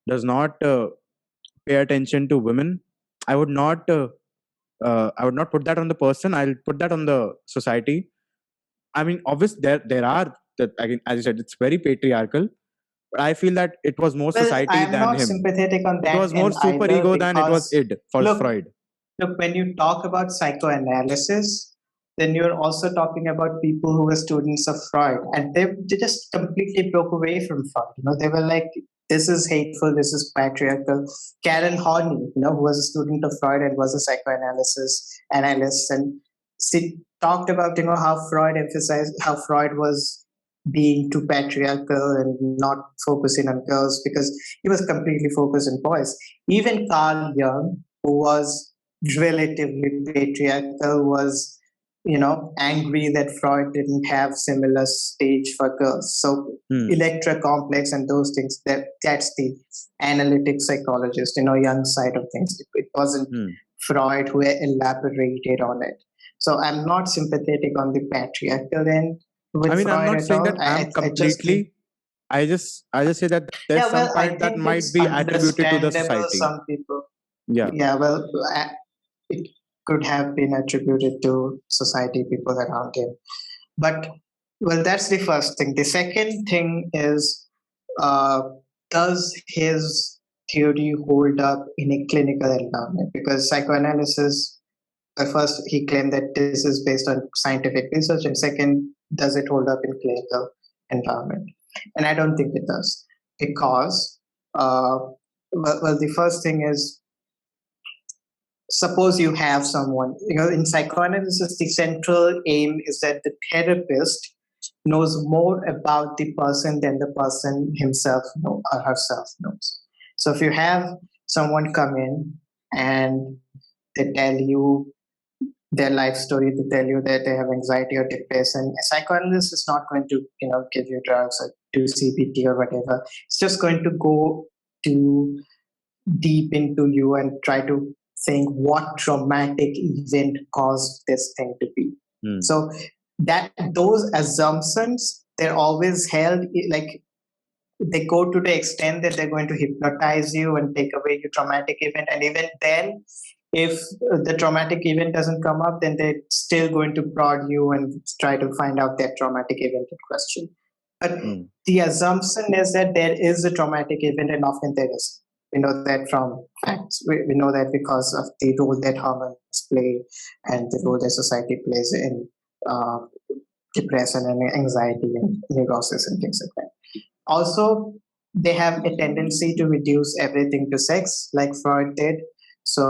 does not pay attention to women, I would not I would not put that on the person. I'll put that on the society. I mean, obviously there are that, again, as you said, it's very patriarchal. But I feel that it was more well, society I'm than not him. sympathetic on It that was more end super either, ego than it was because id for look, Freud. Look, when you talk about psychoanalysis, then you're also talking about people who were students of Freud, and they just completely broke away from Freud. They were like, "This is hateful. This is patriarchal." Karen Horney, who was a student of Freud and was a psychoanalysis analyst, and she talked about how Freud was being too patriarchal and not focusing on girls because he was completely focused on boys. Even Carl Jung, who was relatively patriarchal, was angry that Freud didn't have similar stage for girls. So Hmm. Electra complex and those things, that's the analytic psychologist, young side of things. It wasn't Hmm. Freud who elaborated on it. So I'm not sympathetic on the patriarchal end I with mean, I'm Freud not at saying all. that I, I'm I just think, completely. I just say that there's yeah, some well, I part that think might it's be attributed to the understandable. society. Some people, Yeah. yeah, well, it could have been attributed to society, people around him. But, well, that's the first thing. The second thing is, uh, does his theory hold up in a clinical environment? Because psychoanalysis, first, he claimed that this is based on scientific research, and second, does it hold up in clinical environment? And I don't think it does, because, well, the first thing is, suppose you have someone, in psychoanalysis, the central aim is that the therapist knows more about the person than the person himself or herself knows. So if you have someone come in and they tell you their life story, they tell you that they have anxiety or depression, a psychoanalyst is not going to give you drugs or do CBT or whatever. It's just going to go to deep into you and try to think what traumatic event caused this thing to be. Hmm. So that those assumptions, they're always held, like, they go to the extent that they're going to hypnotize you and take away your traumatic event, and even then if the traumatic event doesn't come up, then they're still going to prod you and try to find out that traumatic event in question. But the assumption is that there is a traumatic event, and often there is. We know that from facts. We know that because of the role that hormones play and the role that society plays in depression and anxiety and neurosis and things like that. Also, they have a tendency to reduce everything to sex, like Freud did. So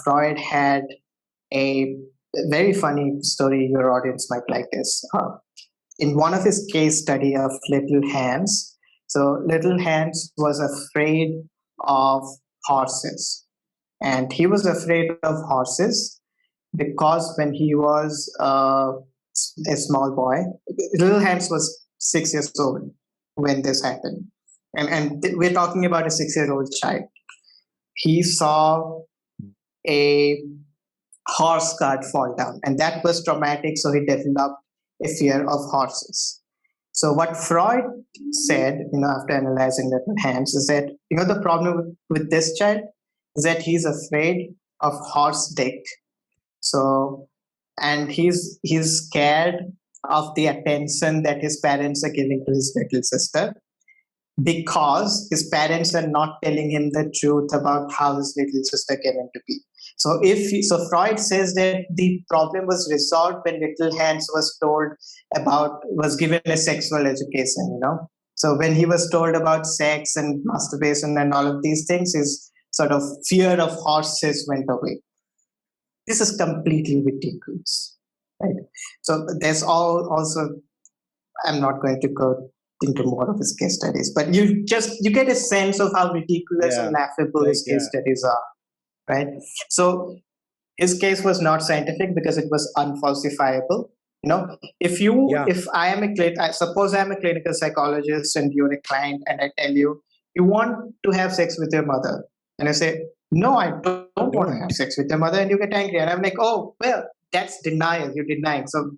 Freud had a very funny story. Your audience might like this. In one of his case study of little Hans, so little Hans was afraid of horses, and he was afraid of horses because when he was a small boy, little Hans was 6 years old when this happened, and we're talking about a 6-year-old child. He saw a horse cart fall down, and that was traumatic, so he developed a fear of horses. So what Freud said, after analyzing little Hans, is that the problem with this child is that he's afraid of horse dick. So, and he's scared of the attention that his parents are giving to his little sister, because his parents are not telling him the truth about how his little sister came into being. So Freud says that the problem was resolved when little Hans was given a sexual education, So when he was told about sex and masturbation and all of these things, his sort of fear of horses went away. This is completely ridiculous, right? So there's also, I'm not going to go into more of his case studies, but you get a sense of how ridiculous and laughable his case studies are, right? So his case was not scientific because it was unfalsifiable. If I am suppose I am a clinical psychologist and you're a client, and I tell you want to have sex with your mother, and I say, no, I don't want to have sex with your mother, and you get angry, and I'm like, oh, well, that's denial. You're denying. So,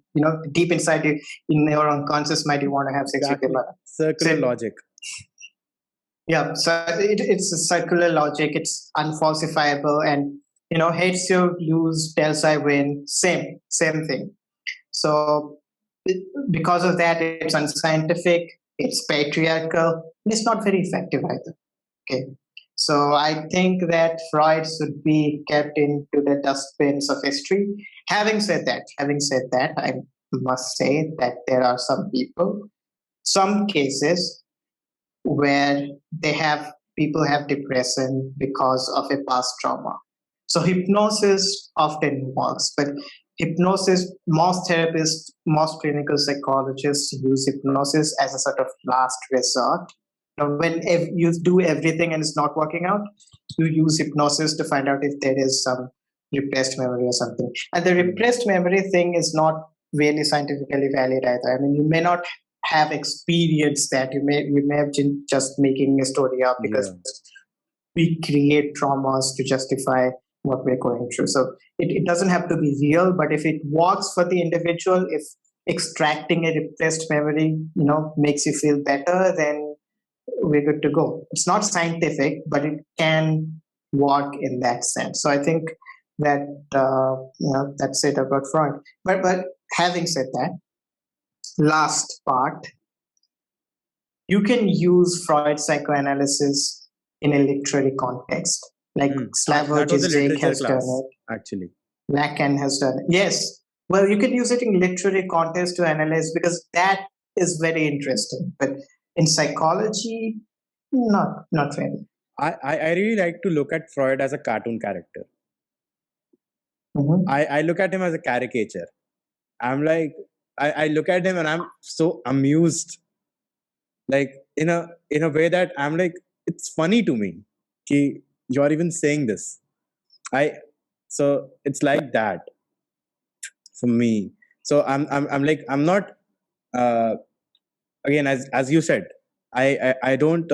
deep inside you, in your unconscious mind, you want to have sex with your mother. Circular logic. Yeah, so it's a circular logic. It's unfalsifiable, and hates you lose, tells I win. Same thing. So because of that, it's unscientific. It's patriarchal. And it's not very effective either. Okay. So I think that Freud should be kept into the dustbins of history. Having said that, I must say that there are some cases where people have depression because of a past trauma. So hypnosis often works, but most therapists, most clinical psychologists use hypnosis as a sort of last resort. When you do everything and it's not working out, you use hypnosis to find out if there is some repressed memory or something. And the repressed memory thing is not really scientifically valid either. I mean, you may not have experienced that. You may have been just making a story up because we create traumas to justify what we're going through. So it doesn't have to be real, but if it works for the individual, if extracting a repressed memory, makes you feel better, then we're good to go. It's not scientific, but it can work in that sense. So I think that that's it about Freud. But having said that, last part, you can use Freud psychoanalysis in a literary context. Like Slavoj Žižek has done it. Actually, Lacan has done it. Yes. Well, you can use it in literary context to analyze, because that is very interesting. But in psychology, not really. I really like to look at Freud as a cartoon character. Mm-hmm. I look at him as a caricature. I'm like, I look at him and I'm so amused. Like in a way that I'm like, it's funny to me. You're even saying this. So it's like that for me. So I'm like, I'm not again, as you said, I don't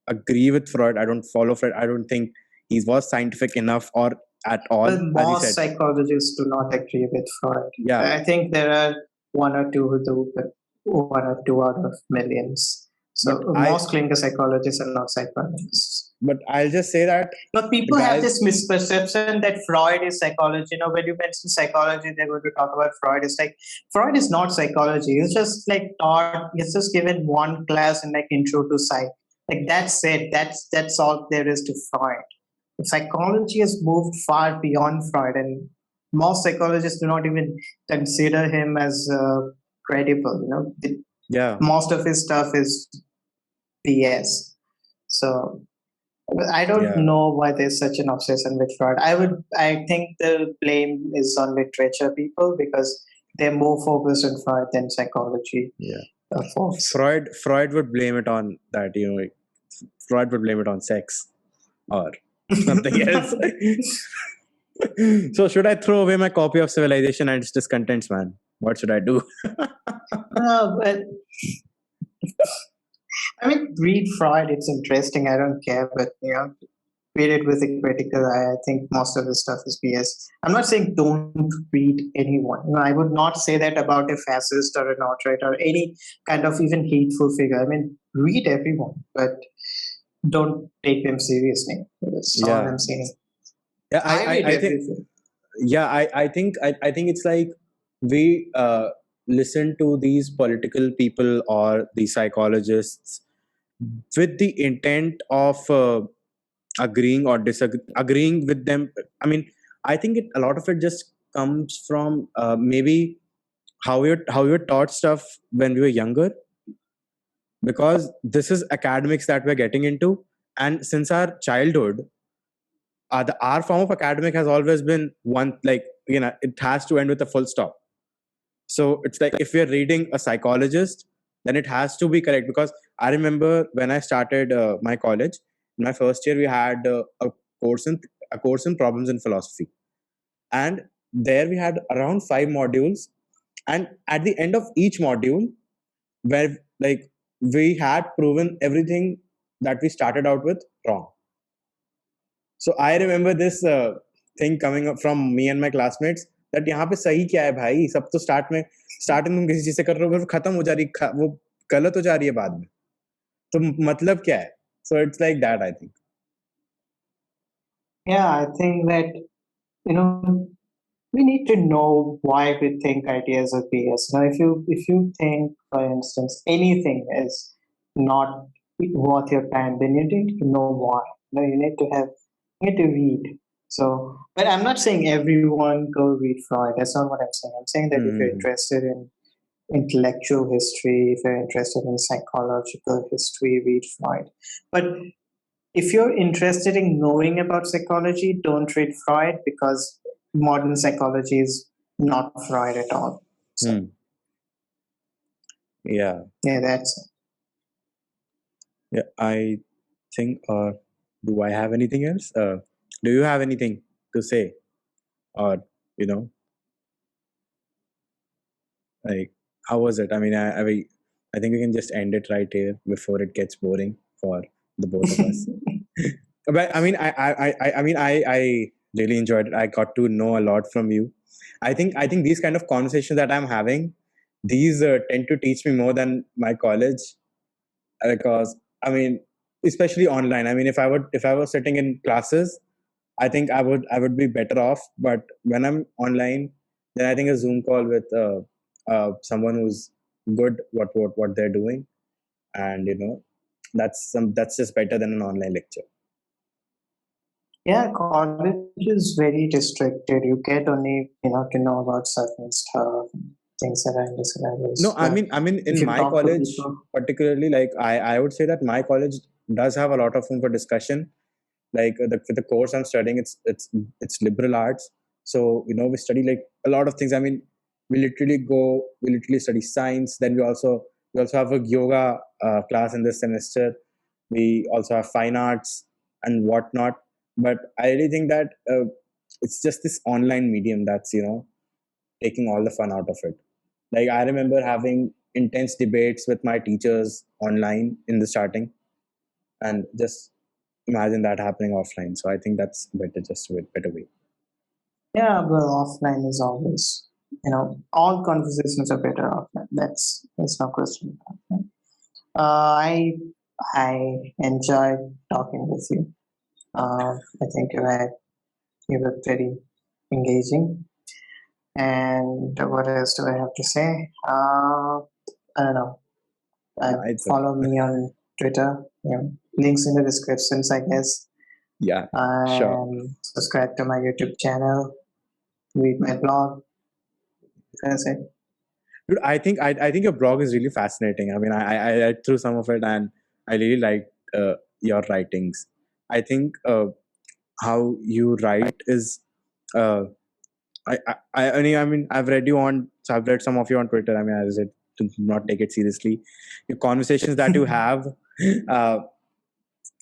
agree with Freud. I don't follow Freud. I don't think he was scientific enough or at all. Well, most psychologists do not agree with Freud. Yeah, I think there are one or two who do, but one or two out of millions. So but I most clinical psychologists are not psychologists. but I'll just say that But the people have guys, this misperception that Freud is psychology. When you mention psychology, they're going to talk about Freud. It's like Freud is not psychology. It's just like taught. It's just given one class in like intro to psych. Like that's it. That's all there is to Freud. Psychology has moved far beyond Freud, and most psychologists do not even consider him as credible. yeah, Most of his stuff is BS. So I don't yeah, know why there's such an obsession with Freud. I think the blame is on literature people because they're more focused on Freud than psychology yeah. folks. Freud would blame it on that, Freud would blame it on sex or something else. So should I throw away my copy of Civilization and its discontents, man? What should I do? But I mean, read Freud. It's interesting. I don't care, but read it with a critical eye. I think most of the stuff is BS. I'm not saying don't read anyone. I would not say that about a fascist or an alt-right or any kind of even hateful figure. I mean, read everyone, but don't take them seriously. That's all Yeah, I'm saying. yeah. I read I think everything. yeah. I think it's like we listen to these political people or the psychologists with the intent of agreeing or disagreeing with them. I mean, I think a lot of it just comes from maybe how you're taught stuff when we were younger, because this is academics that we're getting into, and since our childhood, our form of academic has always been one, like, it has to end with a full stop. So it's like if we're reading a psychologist, then it has to be correct. Because I remember when I started my college, in my first year, we had course in a course in problems in philosophy, and there we had around 5 modules. And at the end of each module, where like we had proven everything that we started out with wrong. So I remember this thing coming up from me and my classmates that यहाँ पे सही क्या है भाई, सब तो starting में किसी चीज से कर रहे हो, फिर खत्म हो जा रही, वो गलत हो जा रही है बाद में, तो मतलब क्या है? So it's like that, I think. Yeah, I think that you know we need to know why we think ideas are BS. Now, if you think, for instance, anything is not worth your time, then you need to know why. You need to read. So, but I'm not saying everyone go read Freud. That's not what I'm saying. I'm saying that if you're Hmm. interested in intellectual history, if you're interested in psychological history, read Freud. But if you're interested in knowing about psychology, don't read Freud because modern psychology is not Freud at all. So, Hmm. Yeah. yeah, that's Yeah. I think. Do I have anything else? Do you have anything to say, or you know, like how was it? I mean, I think we can just end it right here before it gets boring for the both of us. But I mean, I really enjoyed it. I got to know a lot from you. I think these kind of conversations that I'm having, these tend to teach me more than my college, because I mean, especially online. I mean, if I was sitting in classes, I think I would be better off. But when I'm online, then I think a Zoom call with someone who's good what they're doing, and that's just better than an online lecture. yeah. College is very restricted. You get only to know about certain stuff, things that are in the No, syllabus. But I mean, if in you my talk to college people, particularly, like I would say that my college does have a lot of room for discussion. Like for the course I'm studying, it's liberal arts, so we study like a lot of things. I mean, we literally study science. Then we also have a yoga class in this semester. We also have fine arts and whatnot. But I really think that it's just this online medium that's taking all the fun out of it. Like I remember having intense debates with my teachers online in the starting, and just imagine that happening offline. So I think that's better, just a better way. yeah, well, offline is always all conversations are better offline. That's no question about that. I enjoyed talking with you. I think you were very engaging. And what else do I have to say? I don't know. It's Follow me on Twitter. Links in the descriptions, I guess. yeah, sure. And subscribe to my YouTube channel. Read my blog. That's it. Dude, I think your blog is really fascinating. I mean, I read through some of it, and I really liked your writings. I think how you write is uh, I mean, I've read you on, so I've read some of you on Twitter. I mean, I said to not take it seriously. Your conversations that you have, uh,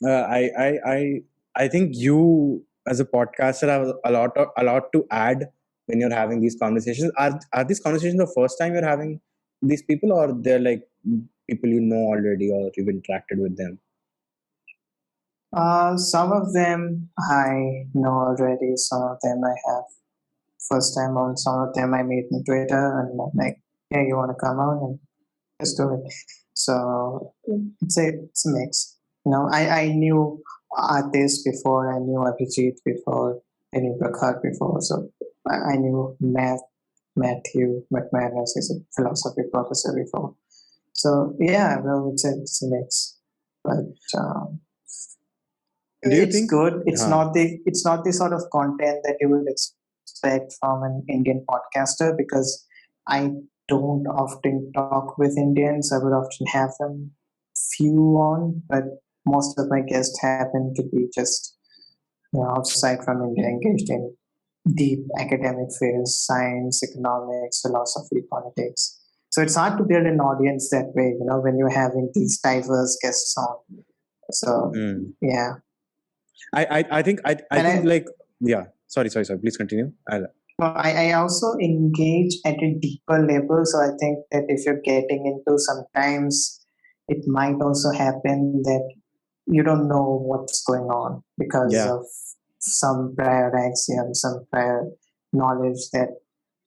uh, I, I, I, I think you as a podcaster have a lot to add when you're having these conversations. Are these conversations the first time you're having these people, or they're like people you know already, or you've interacted with them? Some of them I know already. Some of them I have first time on. Some of them I meet on Twitter, and I'm like, "Hey, you want to come on?" And let's do it. So it's a mix. I knew artists before. I knew Abhijit before. I knew Prakhar before. So I knew Matthew McManus is a philosophy professor before. So yeah, well, it's a mix, but Do you it's think? good. Huh, It's not the sort of content that you would expect from an Indian podcaster, because I don't often talk with Indians. I would often have them few on, but most of my guests happen to be just outside from India, engaged in deep academic fields, science, economics, philosophy, politics. So it's hard to build an audience that way, when you're having these diverse guests on. So mm. yeah, I and think like yeah. Sorry. Please continue. I also engage at a deeper level. So I think that if you're getting into, sometimes it might also happen that you don't know what's going on because Yeah. of some prior axioms, some prior knowledge that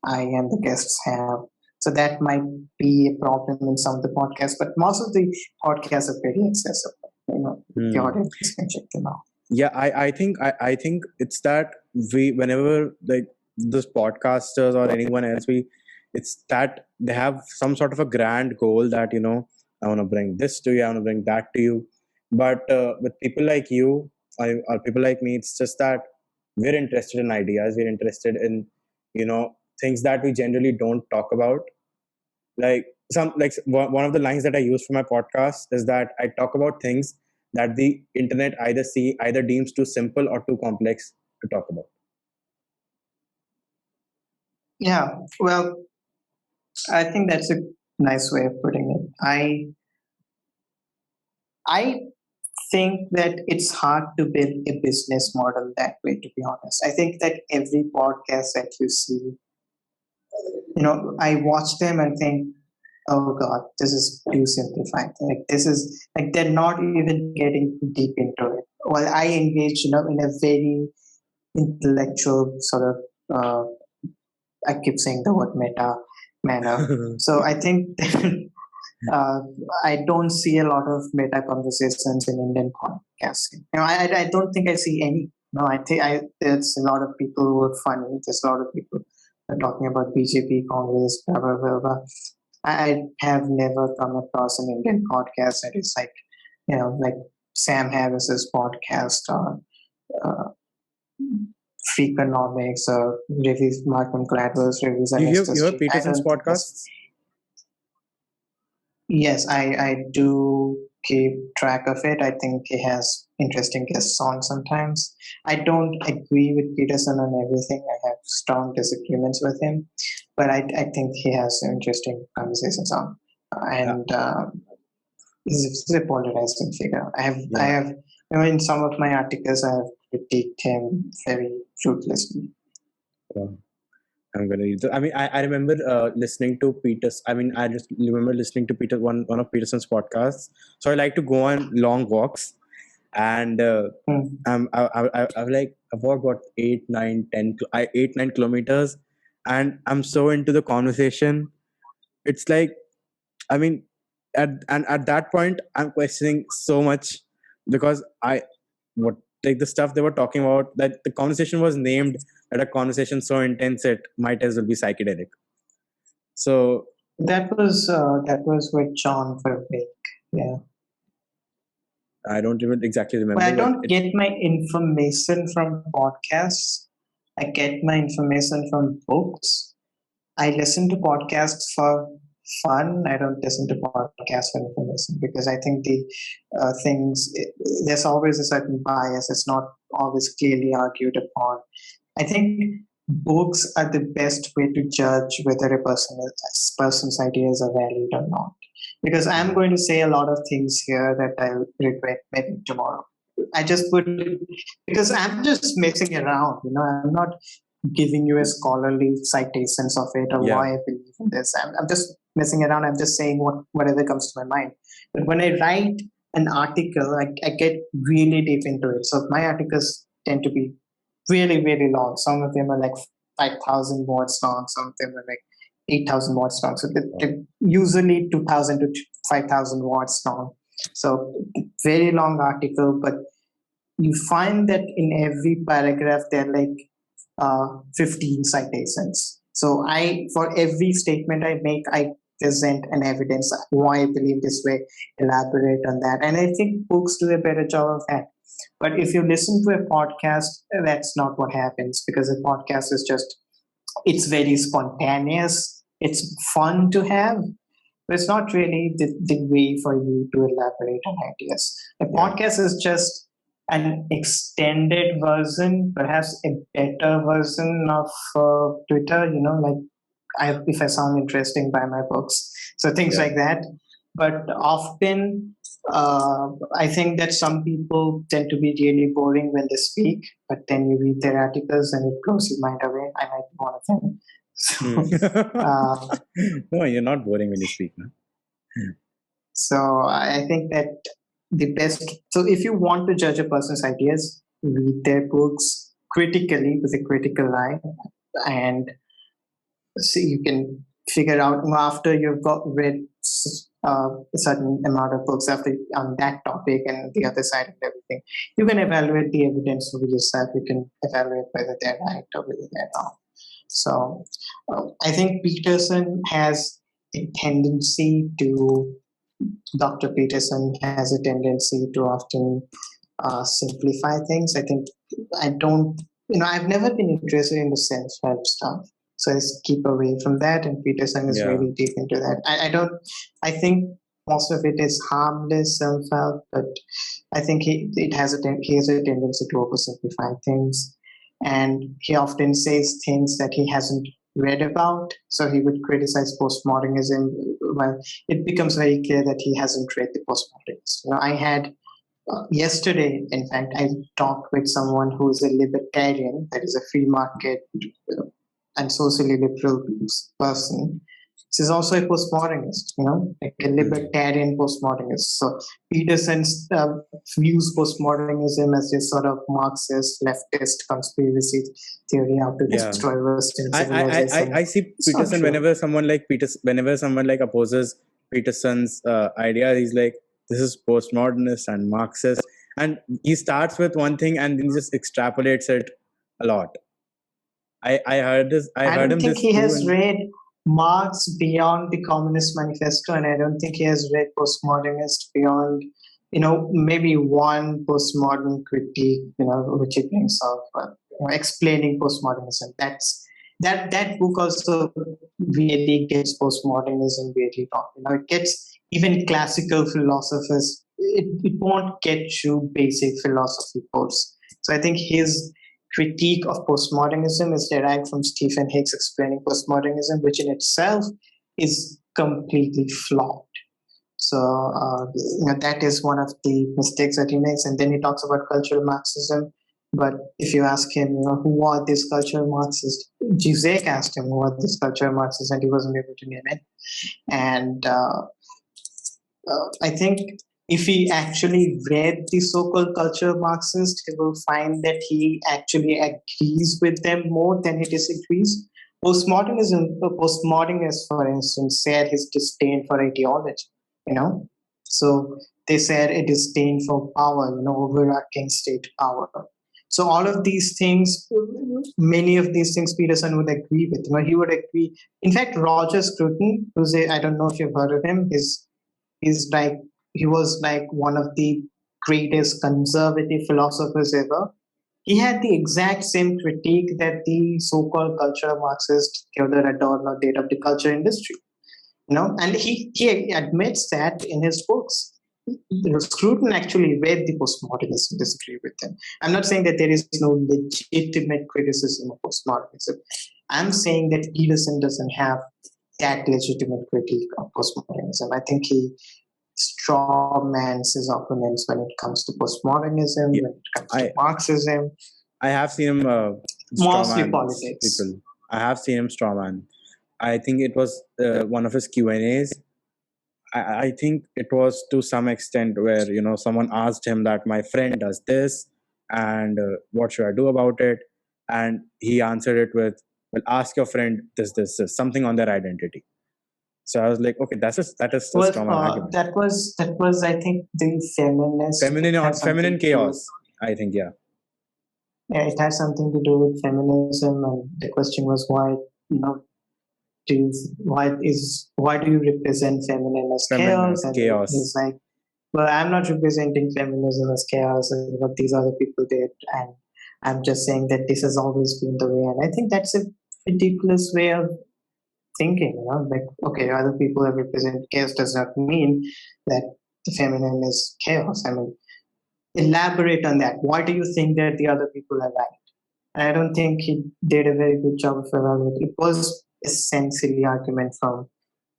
I and the guests have. So that might be a problem in some of the podcasts, but most of the podcasts are pretty accessible. The Hmm. audience can check them out. Yeah, I think it's that we whenever like those podcasters or anyone else, it's that they have some sort of a grand goal that I want to bring this to you, I want to bring that to you. But with people like you, or people like me, it's just that we're interested in ideas, we're interested in things that we generally don't talk about. Like one of the lines that I use for my podcast is that I talk about things that the internet either deems too simple or too complex to talk about. Yeah, well, I think that's a nice way of putting it. I think that it's hard to build a business model that way, to be honest. I think that every podcast that you see, I watch them and think, oh God, this is too simplified. Like, this is like they're not even getting deep into it. Well, I engage, in a very intellectual sort of, I keep saying the word meta manner. So I think uh, I don't see a lot of meta conversations in Indian podcasting. I don't think I see any. No, I think there's a lot of people who are funny. There's a lot of people who are talking about BJP, Congress, blah blah blah blah. I have never come across an Indian podcast that is like, like Sam Harris's podcast or uh, Freakonomics or reviews, Malcolm Gladwell's reviews you and hear history. I Peterson's don't think this. podcasts? Yes, I do keep track of it. I think he has interesting guests on sometimes. I don't agree with Peterson on everything. I have strong disagreements with him, but I think he has interesting conversations on. Yeah, And he's a polarizing figure. I yeah. have, in some of my articles, I have critiqued him very ruthlessly. Uh, I'm gonna use it. I mean, I remember listening to Peters. I mean, I just remember listening to one of Peterson's podcasts. So I like to go on long walks, and Hmm. I've like I've walked what 8 9 kilometers, and I'm so into the conversation. It's like, I mean, at that point, I'm questioning so much, because what like the stuff they were talking about, that the conversation was named at a conversation so intense it might as well be psychedelic. So that was with John Verbeek. Yeah. I don't even exactly But remember, I but don't get my information from podcasts. I get my information from books. I listen to podcasts for fun. I don't listen to podcasts for information because I think there's always a certain bias. It's not always clearly argued upon. I think books are the best way to judge whether a person's ideas are valid or not. Because I'm going to say a lot of things here that I'll regret maybe tomorrow. I just put it because I'm just messing around. I'm not giving you a scholarly citations of it or yeah, why I believe in this. I'm just messing around. I'm just saying whatever comes to my mind. But when I write an article, I get really deep into it. So my articles tend to be really, really long. Some of them are like 5,000 words long. Some of them are like 8,000 words long. So they're usually 2,000 to 5,000 words long. So very long article, but you find that in every paragraph there are like 15 citations. So for every statement I make, I present an evidence why I believe this way, elaborate on that. And I think books do a better job of that. But if you listen to a podcast, that's not what happens because a podcast is it's very spontaneous. It's fun to have, but it's not really the way for you to elaborate on ideas. A podcast is just an extended version, perhaps a better version of Twitter, like if I sound interesting, buy my books. So things yeah, like that. But often, I think that some people tend to be really boring when they speak, but then you read their articles and it blows your mind away. I might be one of them. Hmm. So, No, you're not boring when you speak, no? so I think that the best. So if you want to judge a person's ideas, read their books critically with a critical eye, and see you can figure out after you've got read a certain amount of books after on that topic and the other side of everything, you can evaluate the evidence for yourself. You can evaluate whether they're right or whether they're wrong. So I think Peterson has a tendency to Dr. Peterson has a tendency to often simplify things. I think I don't, I've never been interested in the self-help stuff. So I just keep away from that. And Peterson is Yeah, really deep into that. I think most of it is harmless self-help, but I think he has a tendency to oversimplify things. And he often says things that he hasn't read about. So he would criticize postmodernism. Well, it becomes very clear that he hasn't read the postmodernists. I had yesterday, in fact, I talked with someone who is a libertarian, that is a free market and socially liberal person. She's also a postmodernist, like a libertarian postmodernist. So Peterson views postmodernism as a sort of Marxist, leftist conspiracy theory out to yeah. destroy Western I civilization. see It's not Peterson true. whenever someone like opposes Peterson's idea, he's like, this is postmodernist and Marxist, and he starts with one thing and then just extrapolates it a lot. I I heard don't him think this he too, has and read Marx beyond the Communist Manifesto, and I don't think he has read postmodernist beyond, maybe one postmodern critique, which he brings up, explaining postmodernism. That book also really gets postmodernism really wrong. It gets even classical philosophers. It won't get you basic philosophy course. So I think his critique of postmodernism is derived from Stephen Hicks explaining postmodernism, which in itself is completely flawed. So that is one of the mistakes that he makes. And then he talks about cultural Marxism. But if you ask him, who are these cultural Marxists? Zizek asked him who are these cultural Marxists, and he wasn't able to name it. And I think if he actually read the so-called cultural Marxist, he will find that he actually agrees with them more than he disagrees. Postmodernists, for instance, share his disdain for ideology. So they said a disdain for power, overarching state power. So all of these things, many of these things, Peterson would agree with. He would agree. In fact, Roger Scruton, I don't know if you've heard of him, is like he was like one of the greatest conservative philosophers ever. He had the exact same critique that the so-called culture Marxist Theodore Adorno did of the culture industry. And he admits that in his books. Scruton actually read the postmodernists and disagree with them. I'm not saying that there is no legitimate criticism of postmodernism. I'm saying that Peterson doesn't have that legitimate critique of postmodernism. I think he strawmans his opponents when it comes to postmodernism, when it comes to Marxism. I have seen him Mostly strawman politics. people. I have seen him strawman. I think it was one of his Q&As. I think it was to some extent where someone asked him that my friend does this and what should I do about it, and he answered it with, well, ask your friend this something on their identity. So I was like, okay, that is a strong argument. That was I think the feminist feminine chaos. I think yeah, it has something to do with feminism, and the question was why why do you represent feminine as chaos? And he's like, well, I'm not representing feminism as chaos and what these other people did, and I'm just saying that this has always been the way. And I think that's a ridiculous way of thinking. Like, okay, other people have represented chaos does not mean that the feminine is chaos. I mean, elaborate on that. Why do you think that the other people are right? And I don't think he did a very good job of elaborating. It was essentially argument from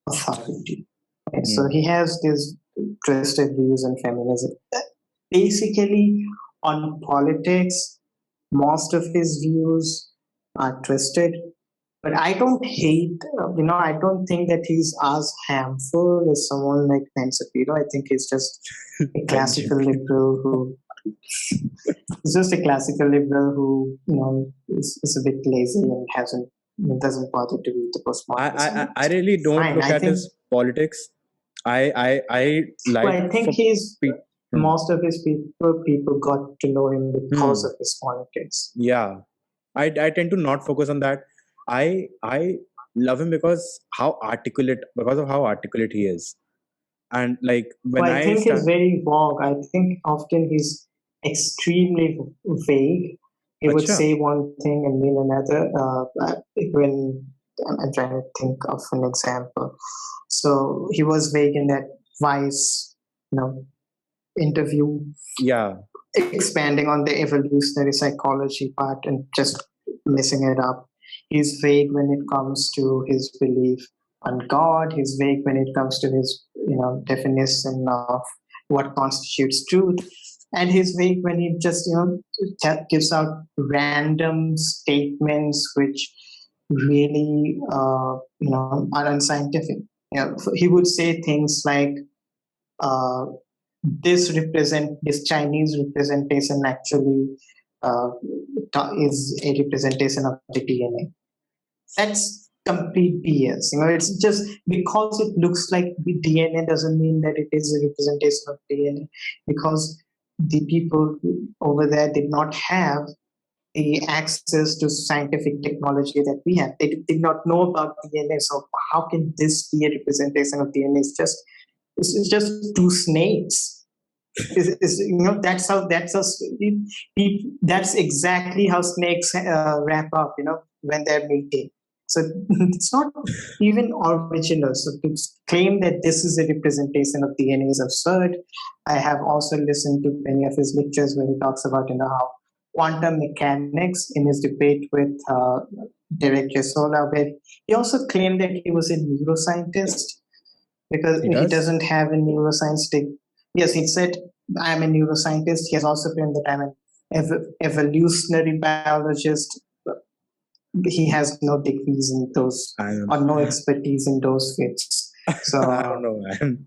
authority. Right? So he has these twisted views on feminism. Basically, on politics, most of his views are twisted. But I don't hate, I don't think that he's as harmful as someone like Mentep. I think he's just a classical liberal who is a is a bit lazy and doesn't bother to read the postmodernism. I really don't look at his politics. I like. Well, I think most of his people got to know him because of his politics. Yeah, I tend to not focus on that. I love him because of how articulate he is, and like when I think he's very vague. I think often he's extremely vague. He would say one thing and mean another. When I'm trying to think of an example, so he was vague in that Vice, interview. Yeah, expanding on the evolutionary psychology part and just messing it up. He's vague when it comes to his belief on God. He's vague when it comes to his, definition of what constitutes truth. And he's vague when he just, gives out random statements which really, are unscientific. He would say things like, this Chinese representation actually is a representation of the DNA. That's complete BS. It's just because it looks like the DNA doesn't mean that it is a representation of DNA, because the people over there did not have the access to scientific technology that we have. They did not know about DNA. So how can this be a representation of DNA? It's just two snakes. That's exactly how snakes wrap up, when they're mating. So it's not even original. So to claim that this is a representation of DNA is absurd. I have also listened to many of his lectures where he talks about, how quantum mechanics in his debate with Derek Jesola, where he also claimed that he was a neuroscientist because he doesn't have a neuroscience degree. Yes, he said, I'm a neuroscientist. He has also claimed that I'm an evolutionary biologist. He has no degrees in those or no expertise in those fields. So I don't know, man.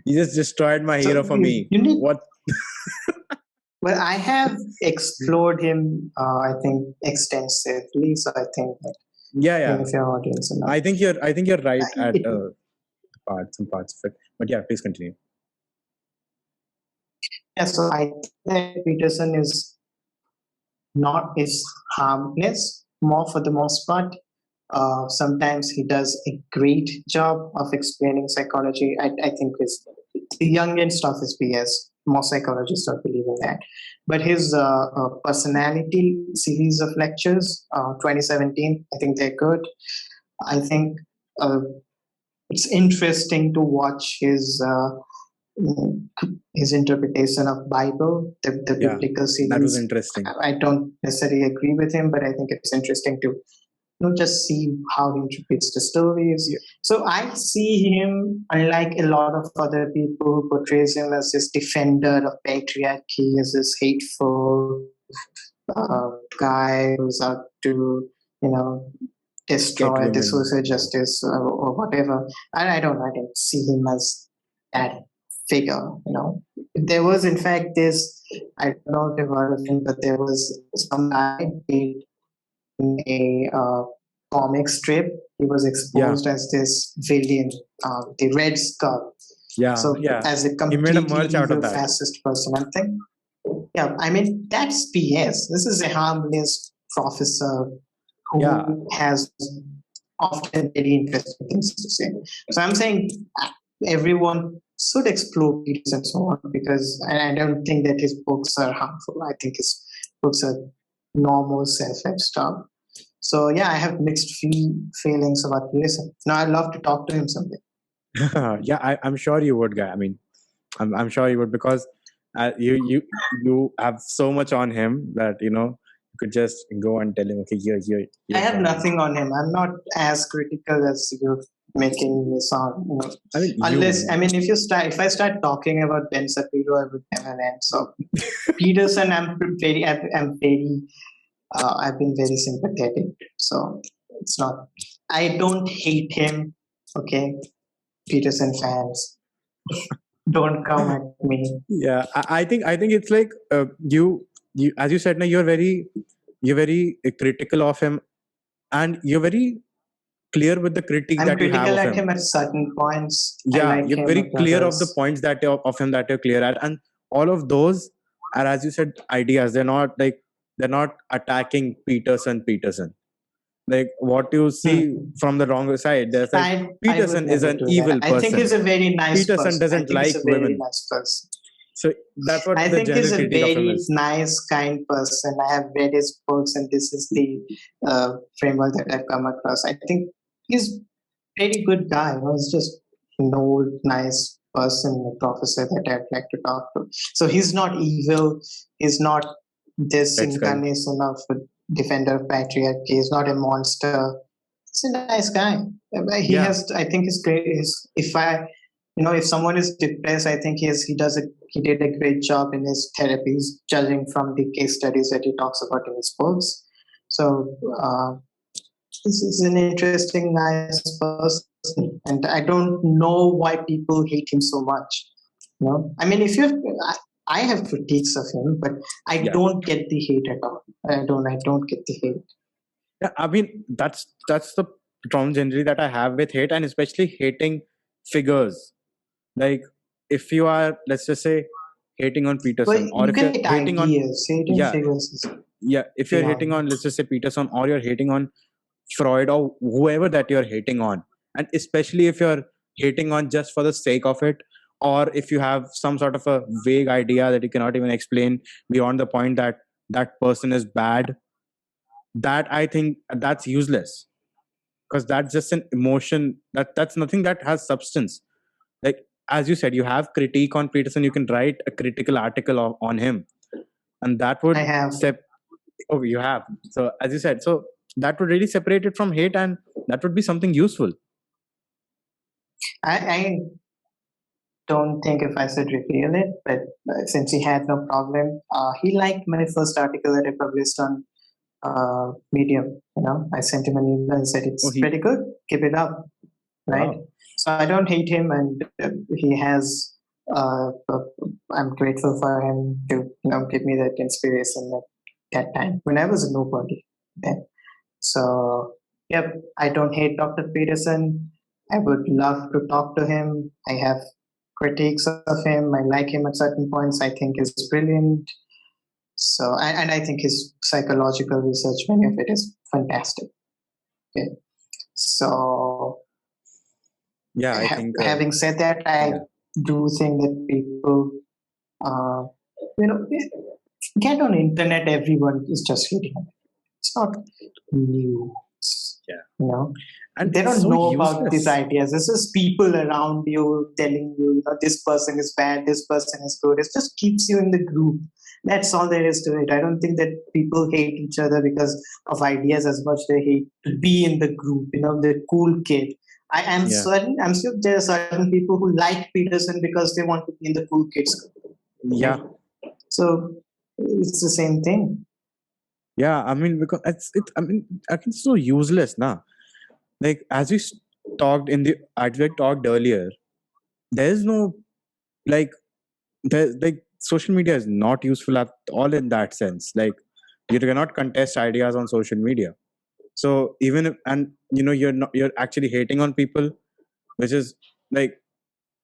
You just destroyed my hero for me. What? Well, I have explored him, I think, extensively. So I think that yeah. Your audience I think you're right some parts of it. But yeah, please continue. Yeah, so I think that Peterson is harmless more for the most part. Sometimes he does a great job of explaining psychology. I think the Jungian stuff is BS. Most psychologists don't believe in that. But his personality series of lectures, 2017, I think they're good. I think uh, it's interesting to watch his interpretation of Bible, the Yeah, biblical that was series. interesting. I don't necessarily agree with him, but I think it's interesting to just see how he interprets the stories. Yeah. So I see him, unlike a lot of other people who portrays him as this defender of patriarchy, as this hateful guy who's out to, you know, Get destroy the women. social justice or whatever. And I don't see him as that figure. There was, in fact, this. I don't know if you've heard of him, but there was some guy in a comic strip. He was Yeah, exposed as this villain, the Red Skull. yeah, So yeah. as a He made a completely merch out of evil that. fascist person, I think. Yeah, I mean that's BS. This is a harmless professor who Yeah, has often very interesting things to say. So I'm saying everyone should explore Peterson and so on because I don't think that his books are harmful. I think his books are normal self-help stuff. So yeah, I have mixed feelings about Peterson. Now I'd love to talk to him someday. yeah. I'm sure you would, guy. I mean, I'm sure you would because you have so much on him that you could just go and tell him, okay, here. I have nothing on him. I'm not as critical as you're making me sound. I mean, If I start talking about Ben Shapiro, I would never end. So Peterson, I've been very sympathetic. So it's not. I don't hate him. Okay, Peterson fans, don't come at me. yeah. I think it's like you as you said, now you're very critical of him, and you're very clear with the critique I'm that you have critical of at him. him at certain points. I Yeah, like you're him very at clear of the others. points of him that you're clear at, and all of those are, as you said, ideas. They're not attacking Peterson. Like what you see Hmm. from the wrong side, there's like I would Peterson is never an do that. evil I think he's person. a very nice Peterson person. I doesn't think he's like a very women. nice person. So that's what I the think general he's a critique of him very is. nice, kind person. I have read his books, and this is the framework that I've come across. I think he's very good guy. He's just an old, nice person, a professor that I'd like to talk to. So he's not evil. He's not this Red Skull. incarnation of a defender of patriarchy. He's not a monster. He's a nice guy. He Yeah, has. I think his great. If someone is depressed, I think he did a great job in his therapies, judging from the case studies that he talks about in his books. So this is an interesting, nice person, and I don't know why people hate him so much. I mean, I have critiques of him, but I yeah, don't get the hate at all. I don't get the hate. yeah. I mean, that's the problem generally that I have with hate, and especially hating figures. Like if you are, let's just say, hating on Well, Peterson, or you if can you're hate hating on, ideas. Hating yeah, figures is yeah, if you're hating beyond. on, let's just say, Peterson, or you're hating on Freud or whoever that you're hating on, and especially if you're hating on just for the sake of it, or if you have some sort of a vague idea that you cannot even explain beyond the point that that person is bad, that I think that's useless, because that's just an emotion, that's nothing that has substance. Like as you said, you have critique on Peterson, you can write a critical article on him, and that I would have. oh, you have. So as you said, so that would really separate it from hate, and that would be something useful. I don't think if I should reveal it, but since he had no problem, he liked my first article that I published on Medium. I sent him an email and said, Oh, "It's pretty good. Keep it up." Right. wow. So I don't hate him, and he has. I'm grateful for him to give me that inspiration at that time when I was a nobody then. So yep, I don't hate Dr. Peterson. I would love to talk to him. I have critiques of him. I like him at certain points. I think he's brilliant. So, and I think his psychological research, many of it is fantastic. Okay. So, Yeah, I think having said that, I yeah, do think that people, uh, you know, get on internet, everyone is just reading it. It's not new. yeah, You know, and they it's don't so know about these useless. ideas. This is people around you telling you, this person is bad, this person is good. It just keeps you in the group. That's all there is to it. I don't think that people hate each other because of ideas as much they hate to be in the group. The cool kid. I am Yeah, certain. I'm sure there are certain people who like Peterson because they want to be in the cool kids group. yeah, Okay? So it's the same thing. yeah. I mean, because I mean, I think it's so useless now. Like as we talked in the as we talked earlier, there's no like there's like social media is not useful at all in that sense. Like you cannot contest ideas on social media. So even if, and you're actually hating on people, which is like,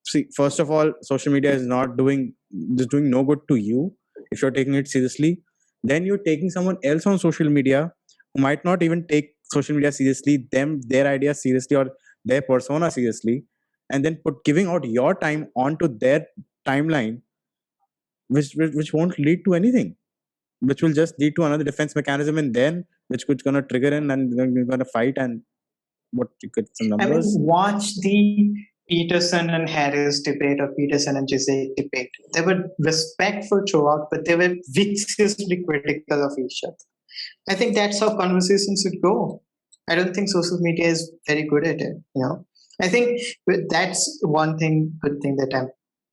see, first of all, social media is not doing just doing no good to you if you're taking it seriously. Then you're taking someone else on social media who might not even take social media seriously, their ideas seriously, or their persona seriously, and then put giving out your time onto their timeline, which won't lead to anything, which will just lead to another defense mechanism, and then which could gonna trigger in, and then you're gonna fight, and what you get some I mean, numbers. watch the Peterson and Harris debate or Peterson and Jose debate. They were respectful throughout, but they were viciously critical of each other. I think that's how conversations should go. I don't think social media is very good at it. I think that's one good thing that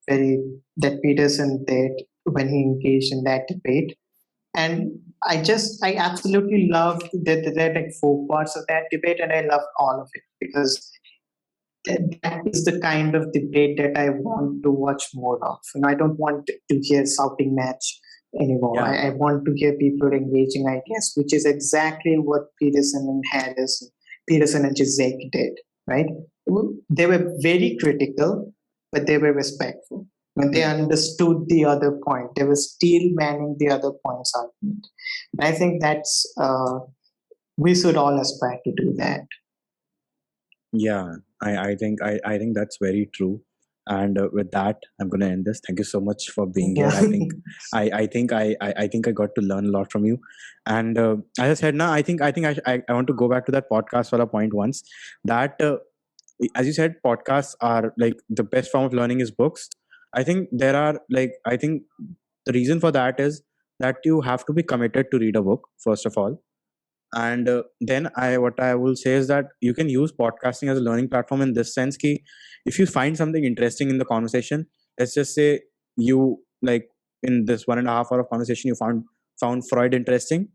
that Peterson did when he engaged in that debate. And I absolutely loved that there are like 4 parts of that debate, and I loved all of it because that is the kind of debate that I want to watch more of. I don't want to hear shouting match anymore. Yeah, I want to hear people engaging ideas, which is exactly what Peterson and Zizek did, right? They were very critical, but they were respectful. When they understood the other point, they were still manning the other point's argument. And I think we should all aspire to do that. yeah. I think that's very true. And with that, I'm gonna end this. Thank you so much for being here. Yeah. I think I got to learn a lot from you. And as I said, now I want to go back to that podcast for a point once. That as you said, podcasts are like the best form of learning is books. I think there are like I think the reason for that is that you have to be committed to read a book first of all, and then what I will say is that you can use podcasting as a learning platform in this sense ki if you find something interesting in the conversation, let's just say you like in this 1.5 hour of conversation you found Freud interesting,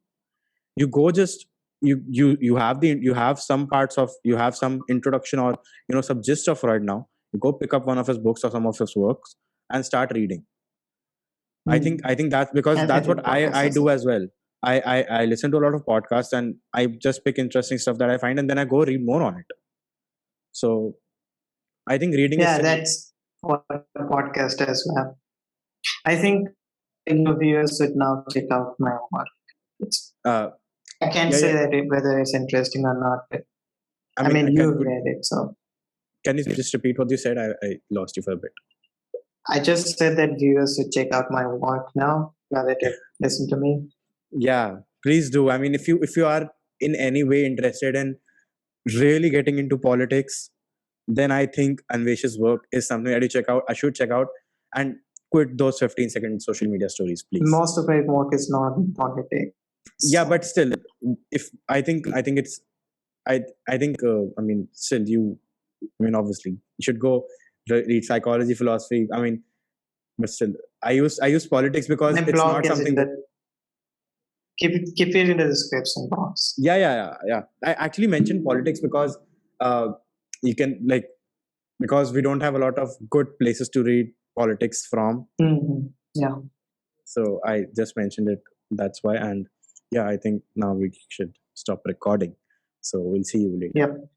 you go just you have some parts of you have some introduction or some gist of Freud. Now you go pick up one of his books or some of his works and start reading. I think that's because And I that's what think podcast I as do well. as well. I listen to a lot of podcasts and I just pick interesting stuff that I find and then I go read more on it. So I think reading is Yeah, still that's what a podcast as well. I think your viewers should now check out my work. It's, uh I can't yeah, say yeah. that whether it's interesting or not. But, I I mean, mean, you've read it, so can you just repeat what you said? I lost you for a bit. I just said that viewers should check out my work now that they've listened to me. Yeah, please do. I mean, if you are in any way interested in really getting into politics, then I think Anvesh's work is something that you check out. I should check out and quit those 15-second social media stories, please. Most of my work is not in politics. Yeah, So, but still, if I think it's I think I mean still you. I mean, obviously, you should go read psychology, philosophy. I mean, but still, I use politics because my it's blog not is in something that. the keep it in the description box. Yeah. I actually mentioned politics because uh, you can like because we don't have a lot of good places to read politics from. Yeah. So I just mentioned it. That's why. And yeah, I think now we should stop recording. So we'll see you later. Yep.